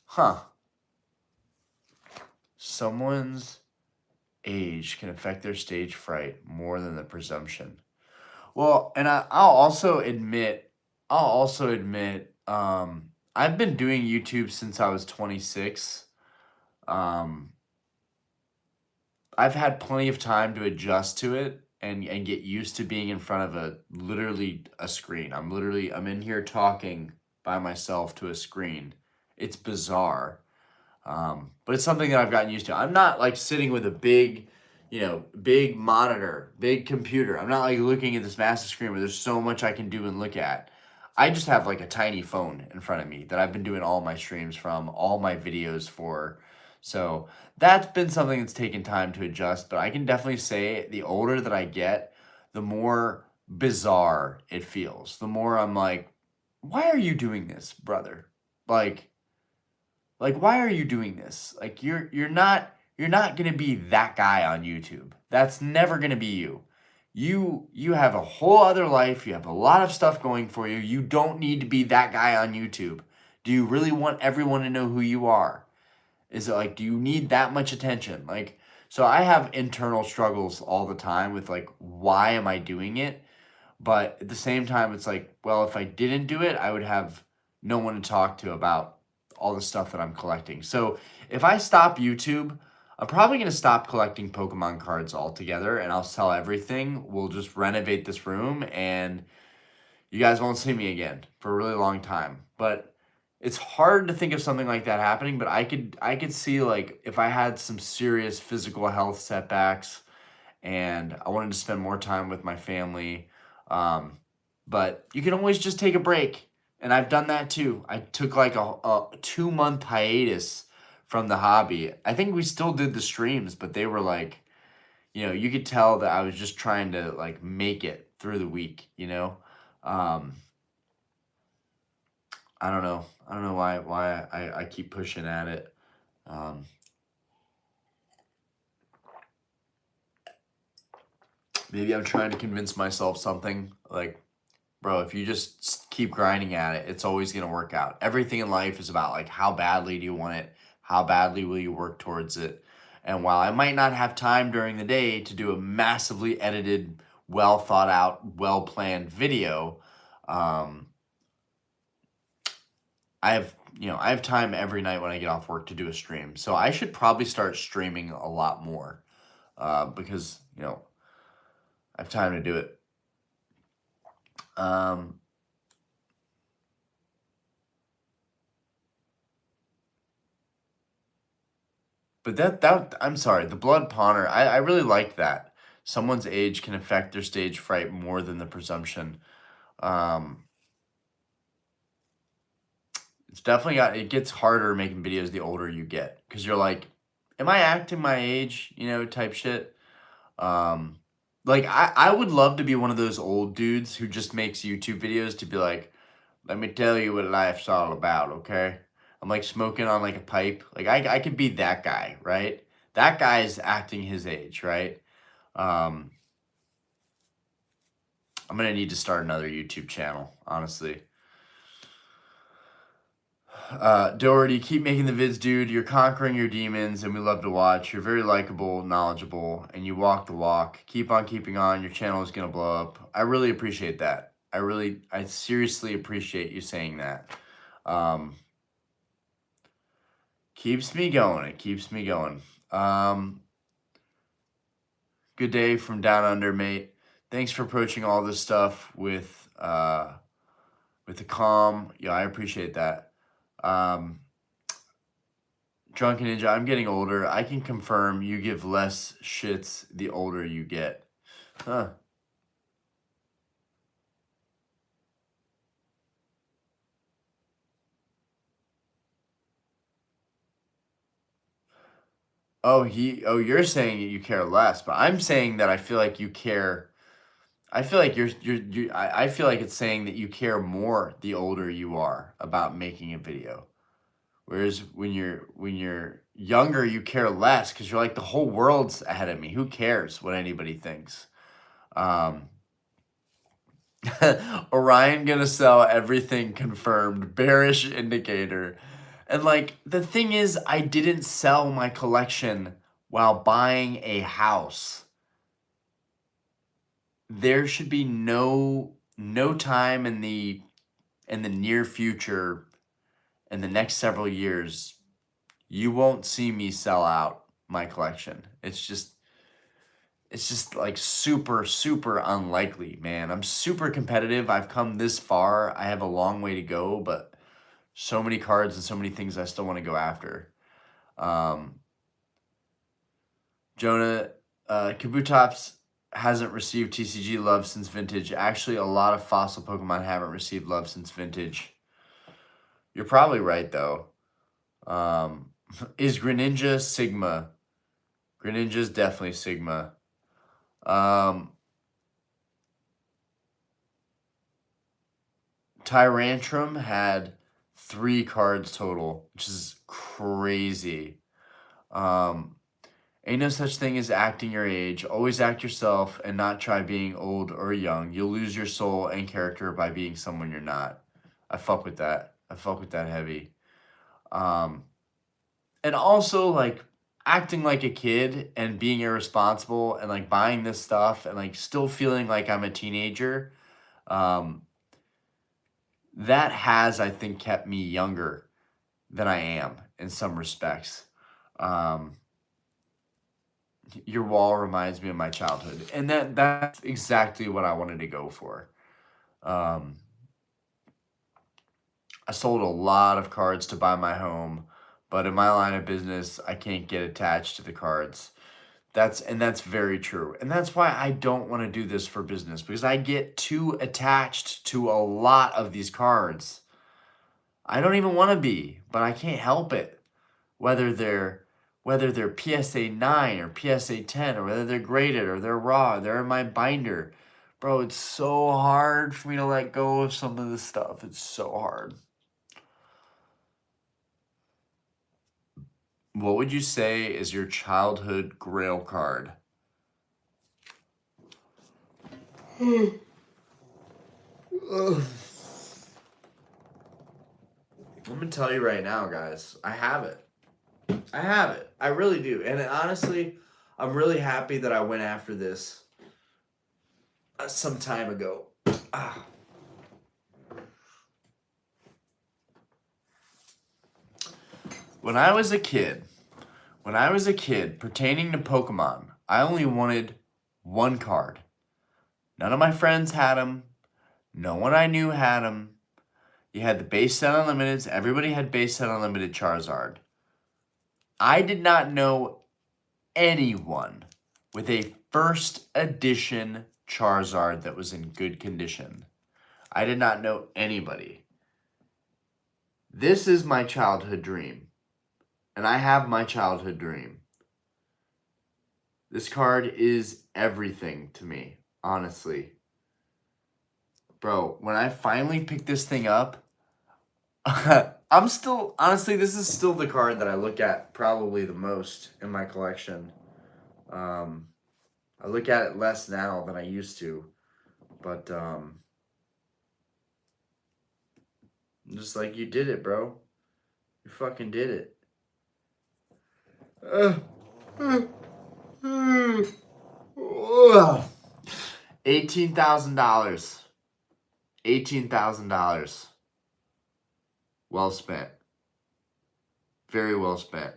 Huh. Someone's age can affect their stage fright more than the presumption. Well, and I'll also admit, I've been doing YouTube since I was 26. Um, I've had plenty of time to adjust to it and get used to being in front of literally a screen. I'm in here talking by myself to a screen. It's bizarre. But it's something that I've gotten used to. I'm not like sitting with a big, big monitor, big computer. I'm not like looking at this massive screen where there's so much I can do and look at. I just have like a tiny phone in front of me that I've been doing all my streams from, all my videos for. So that's been something that's taken time to adjust. But I can definitely say the older that I get, the more bizarre it feels. The more I'm like, why are you doing this, brother? Like, why are you doing this? Like, you're not gonna be that guy on YouTube. That's never gonna be you. You have a whole other life. You have a lot of stuff going for you. You don't need to be that guy on YouTube. Do you really want everyone to know who you are? Is it like, do you need that much attention? Like, so I have internal struggles all the time with like, why am I doing it? But at the same time, it's like, well, if I didn't do it, I would have no one to talk to about all the stuff that I'm collecting. So if I stop YouTube, I'm probably going to stop collecting Pokemon cards altogether and I'll sell everything. We'll just renovate this room and you guys won't see me again for a really long time. But it's hard to think of something like that happening, but I could see like if I had some serious physical health setbacks and I wanted to spend more time with my family. But you can always just take a break. And I've done that too. I took like a 2 month hiatus from the hobby. I think we still did the streams, but they were like, you could tell that I was just trying to like make it through the week. Um, I don't know. I don't know why I keep pushing at it. Um, maybe I'm trying to convince myself something like, bro, if you just keep grinding at it, it's always going to work out. Everything in life is about like how badly do you want it? How badly will you work towards it? And while I might not have time during the day to do a massively edited, well thought out, well planned video, I have time every night when I get off work to do a stream. So I should probably start streaming a lot more because I have time to do it. But that I'm sorry, the Blood Pawner, I really liked that. Someone's age can affect their stage fright more than the presumption. Um, it's definitely it gets harder making videos the older you get because you're like, am I acting my age? Type shit. Um, like I would love to be one of those old dudes who just makes YouTube videos to be like, let me tell you what life's all about, okay? I'm like smoking on like a pipe. Like I could be that guy, right? That guy is acting his age, right? Um, I'm going to need to start another YouTube channel, honestly. Doherty, keep making the vids, dude. You're conquering your demons, and we love to watch. You're very likable, knowledgeable, and you walk the walk. Keep on keeping on. Your channel is going to blow up. I really appreciate that. I seriously appreciate you saying that. Keeps me going. It keeps me going. Good day from down under, mate. Thanks for approaching all this stuff with the calm. Yeah, I appreciate that. Drunken Ninja, I'm getting older. I can confirm you give less shits the older you get. Huh. You're saying you care less, but I'm saying that I feel like you care. I feel like I feel like it's saying that you care more the older you are about making a video. Whereas when you're younger, you care less because you're like, the whole world's ahead of me. Who cares what anybody thinks? Orion gonna sell everything confirmed. Bearish indicator. And like, the thing is, I didn't sell my collection while buying a house. There should be no time in the near future, in the next several years, you won't see me sell out my collection. It's just like super, super unlikely, man. I'm super competitive. I've come this far. I have a long way to go, but so many cards and so many things I still want to go after. Jonah, Kabutops hasn't received TCG love since vintage. Actually, a lot of fossil Pokemon haven't received love since vintage. You're probably right, though. Is Greninja Sigma? Greninja's definitely Sigma. Tyrantrum had 3 cards total, which is crazy. Ain't no such thing as acting your age. Always act yourself and not try being old or young. You'll lose your soul and character by being someone you're not. I fuck with that. I fuck with that heavy. And also, like, acting like a kid and being irresponsible and like buying this stuff and like still feeling like I'm a teenager, that has, I think, kept me younger than I am in some respects. Your wall reminds me of my childhood, and that's exactly what I wanted to go for. I sold a lot of cards to buy my home, but in my line of business, I can't get attached to the cards. That's very true. And that's why I don't want to do this for business, because I get too attached to a lot of these cards. I don't even want to be, but I can't help it. Whether they're PSA 9 or PSA 10, or whether they're graded or they're raw, they're in my binder. Bro, it's so hard for me to let go of some of this stuff. It's so hard. What would you say is your childhood Grail card? I'm gonna tell you right now, guys. I have it. I have it. I really do. And honestly, I'm really happy that I went after this some time ago. When I was a kid, pertaining to Pokemon, I only wanted one card. None of my friends had them. No one I knew had them. You had the base set unlimiteds. Everybody had base set unlimited Charizard. I did not know anyone with a first edition Charizard that was in good condition. I did not know anybody. This is my childhood dream. And I have my childhood dream. This card is everything to me, honestly. Bro, when I finally picked this thing up, I'm still, honestly, this is still the card that I look at probably the most in my collection. I look at it less now than I used to. But just like you did it, bro. You fucking did it. $18,000. $18,000. Well spent. Very well spent.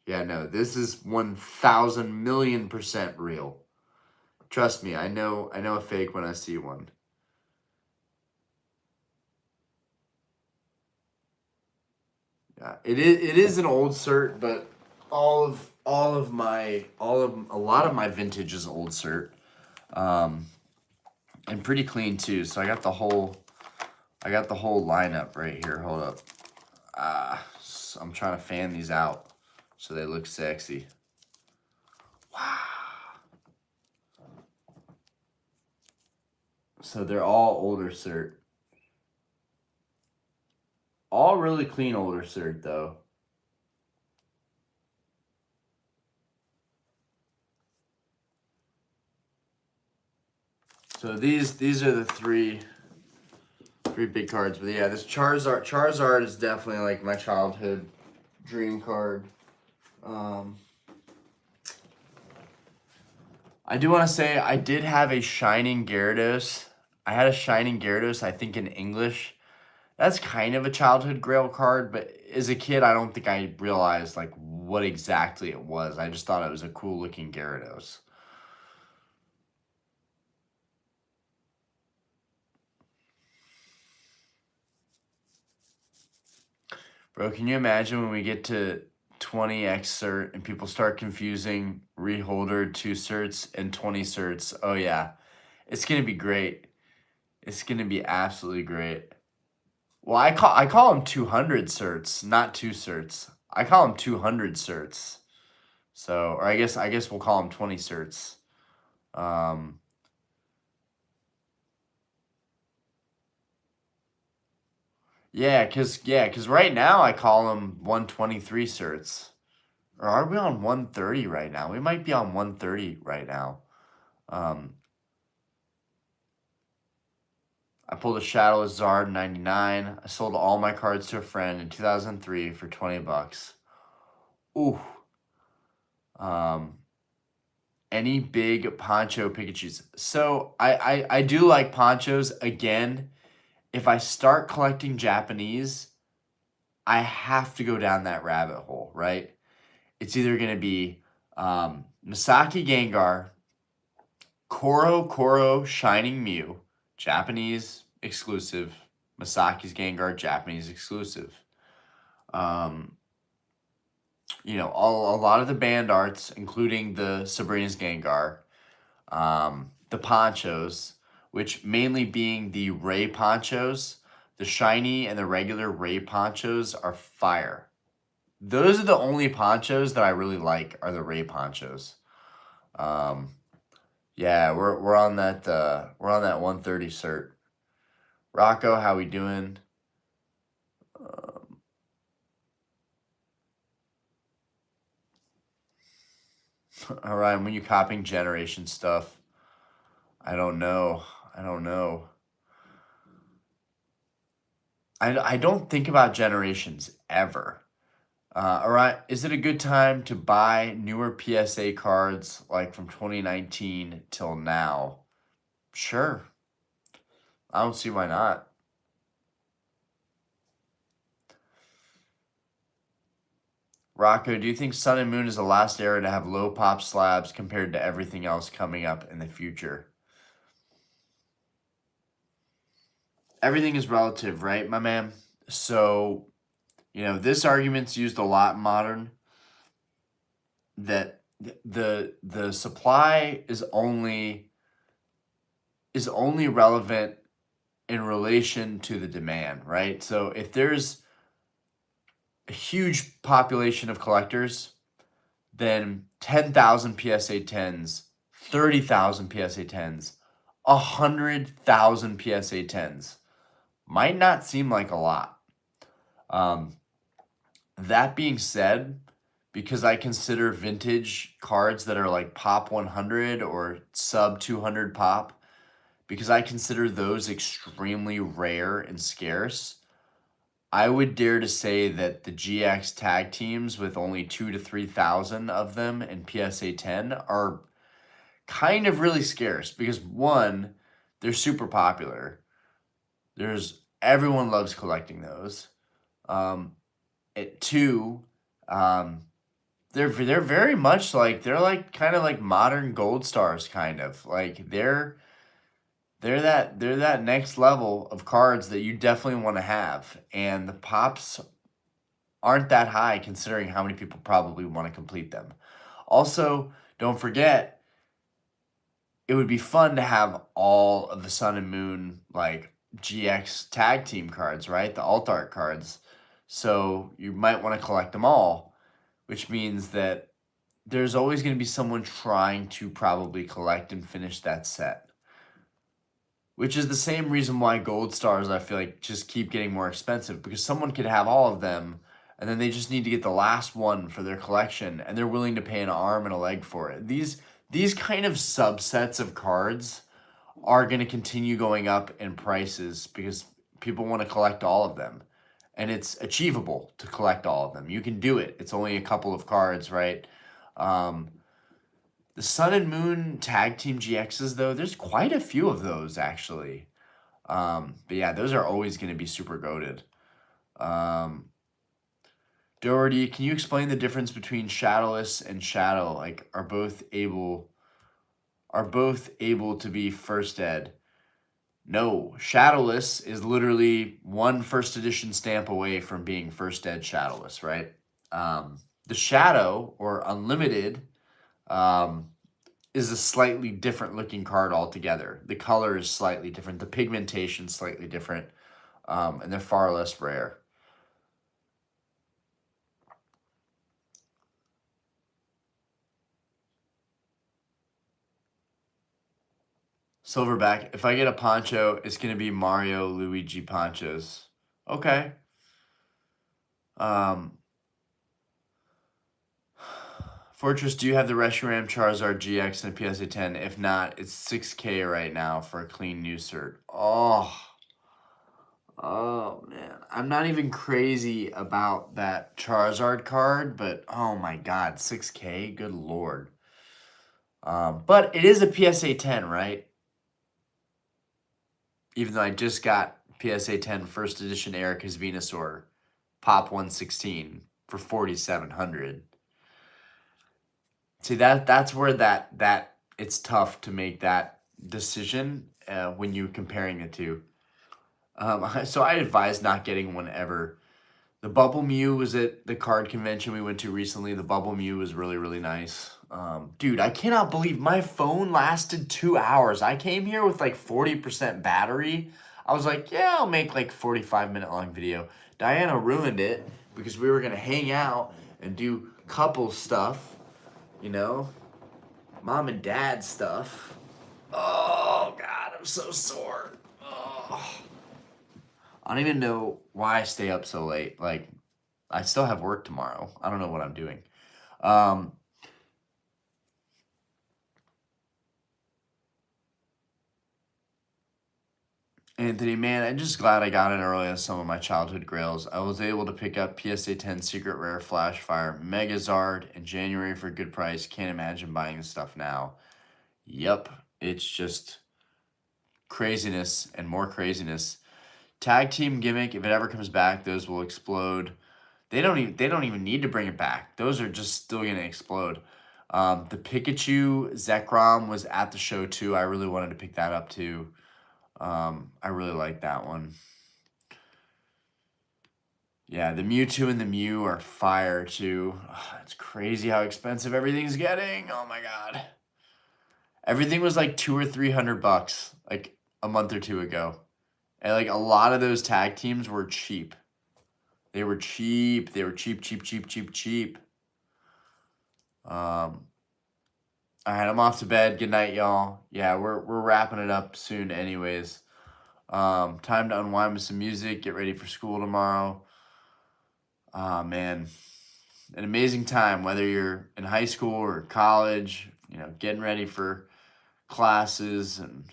Yeah, no, this is 1,000,000,000% real. Trust me, I know a fake when I see one. Yeah, it is an old cert, but a lot of my vintage is old cert. And pretty clean too. So I got the whole lineup right here. Hold up. I'm trying to fan these out so they look sexy. Wow. So they're all older cert. All really clean older cert though. So these are the three big cards. But yeah, this Charizard is definitely like my childhood dream card. I do want to say I did have a Shining Gyarados. I had a Shining Gyarados, I think in English. That's kind of a childhood Grail card, but as a kid, I don't think I realized like what exactly it was. I just thought it was a cool looking Gyarados. Bro, can you imagine when we get to 20x cert and people start confusing reholder 2 certs and 20 certs? Oh yeah, it's gonna be great. It's gonna be absolutely great. Well, I call them 200 certs, not 2 certs. I call them 200 certs. So, or I guess we'll call them 20 certs. Yeah, cause right now I call them 123 certs. Or are we on 130 right now? We might be on 130 right now. I pulled a Shadow Zard in 99. I sold all my cards to a friend in 2003 for 20 bucks. Ooh. Any big Poncho Pikachus? So I do like Ponchos. Again, if I start collecting Japanese, I have to go down that rabbit hole, right? It's either going to be Misaki Gengar, Koro Shining Mew, Japanese exclusive. Masaki's Gengar, Japanese exclusive. You know, a lot of the band arts, including the Sabrina's Gengar, the ponchos, which mainly being the Ray ponchos, the shiny and the regular Ray ponchos are fire. Those are the only ponchos that I really like are the Ray ponchos. Yeah, we're on that 130 cert. Rocco, how we doing? All right, when you copying generation stuff, I don't know. I don't think about generations ever. All right, is it a good time to buy newer PSA cards like from 2019 till now? Sure. I don't see why not. Rocco, do you think Sun and Moon is the last era to have low pop slabs compared to everything else coming up in the future? Everything is relative, right, my man? So, you know, this argument's used a lot in modern, that the supply is only relevant in relation to the demand, right? So if there's a huge population of collectors, then 10,000 PSA 10s, 30,000 PSA 10s, 100,000 PSA 10s might not seem like a lot. That being said, because I consider vintage cards that are like pop 100 or sub 200 pop, because I consider those extremely rare and scarce. I would dare to say that the GX tag teams with only 2 to 3,000 of them in PSA 10 are kind of really scarce because one, they're super popular. Everyone loves collecting those. Two, um, they're very much like they're like kind of like modern gold stars, kind of like they're that next level of cards that you definitely want to have, and the pops aren't that high considering how many people probably want to complete them. Also, don't forget, it would be fun to have all of the Sun and Moon like GX tag team cards, right? The alt art cards. So you might want to collect them all, which means that there's always going to be someone trying to probably collect and finish that set. Which is the same reason why gold stars, I feel like, just keep getting more expensive, because someone could have all of them and then they just need to get the last one for their collection and they're willing to pay an arm and a leg for it. These kind of subsets of cards are going to continue going up in prices because people want to collect all of them. And it's achievable to collect all of them. You can do it. It's only a couple of cards, right? The Sun and Moon Tag Team GXs, though, there's quite a few of those, actually. But yeah, those are always going to be super goated. Doherty, can you explain the difference between Shadowless and Shadow? Like, are both able to be first ed? No, Shadowless is literally one first edition stamp away from being first ed Shadowless, right? The Shadow or Unlimited is a slightly different looking card altogether. The color is slightly different. The pigmentation is slightly different. And they're far less rare. Silverback, if I get a poncho, it's going to be Mario Luigi ponchos. Okay. Fortress, do you have the Reshiram Charizard GX and a PSA 10? If not, it's $6K right now for a clean new cert. Oh man. I'm not even crazy about that Charizard card, but oh my god, $6K? Good lord. But it is a PSA 10, right? Even though I just got PSA 10 first edition Erica's Venusaur Pop 116 for 4,700. See, that's where that it's tough to make that decision when you're comparing the two. So I advise not getting one ever. The Bubble Mew was at the card convention we went to recently. The Bubble Mew was really, really nice. Dude, I cannot believe my phone lasted 2 hours. I came here with like 40% battery. I was like, yeah, I'll make like 45-minute long video. Diana ruined it because we were going to hang out and do couple stuff, you know, mom and dad stuff. Oh, God, I'm so sore. Oh. I don't even know why I stay up so late. Like, I still have work tomorrow. I don't know what I'm doing. Anthony, man, I'm just glad I got in early on some of my childhood grails. I was able to pick up PSA 10 Secret Rare Flash Fire Megazard in January for a good price. Can't imagine buying this stuff now. Yep, it's just craziness and more craziness. Tag team gimmick, if it ever comes back, those will explode. They don't even need to bring it back. Those are just still gonna explode. The Pikachu Zekrom was at the show too. I really wanted to pick that up too. I really like that one. Yeah, the Mewtwo and the Mew are fire too. Ugh, it's crazy how expensive everything's getting. Oh my god. Everything was like $200 or $300 like a month or two ago. And like a lot of those tag teams were cheap. They were cheap. They were cheap, cheap, cheap, cheap, cheap. All right, I'm off to bed. Good night, y'all. Yeah, we're wrapping it up soon anyways. Time to unwind with some music, get ready for school tomorrow. Ah, man. an amazing time, whether you're in high school or college, getting ready for classes and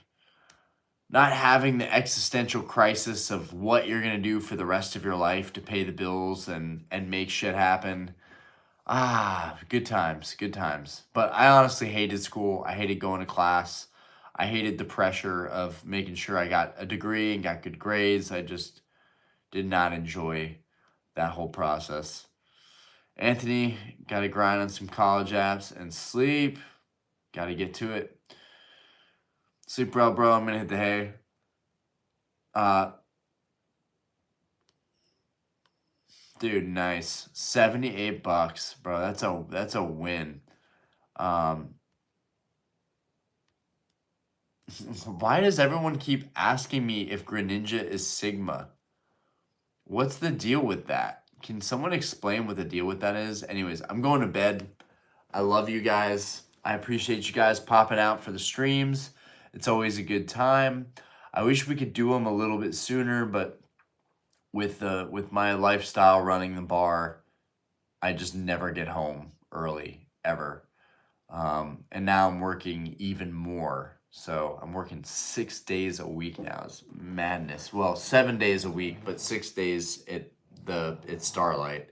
not having the existential crisis of what you're going to do for the rest of your life to pay the bills and make shit happen. Good times, good times. But I honestly hated school. I hated going to class. I hated the pressure of making sure I got a degree and got good grades. I just did not enjoy that whole process. Anthony, got to grind on some college apps and sleep. Got to get to it. Sleep well, bro. I'm going to hit the hay. Dude, nice. $78, bro. That's a win. Why does everyone keep asking me if Greninja is Sigma? What's the deal with that? Can someone explain what the deal with that is? Anyways, I'm going to bed. I love you guys. I appreciate you guys popping out for the streams. It's always a good time. I wish we could do them a little bit sooner, but with my lifestyle running the bar, I just never get home early ever. And now I'm working even more. So I'm working 6 days a week now. It's madness. Well, 7 days a week, but 6 days it's Starlight.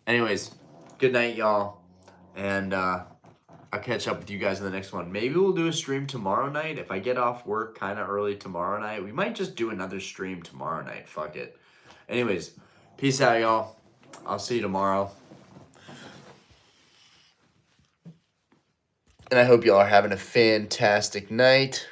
Anyways, good night, y'all. And I'll catch up with you guys in the next one. Maybe we'll do a stream tomorrow night. If I get off work kind of early tomorrow night, we might just do another stream tomorrow night. Fuck it. Anyways, peace out, y'all. I'll see you tomorrow. And I hope y'all are having a fantastic night.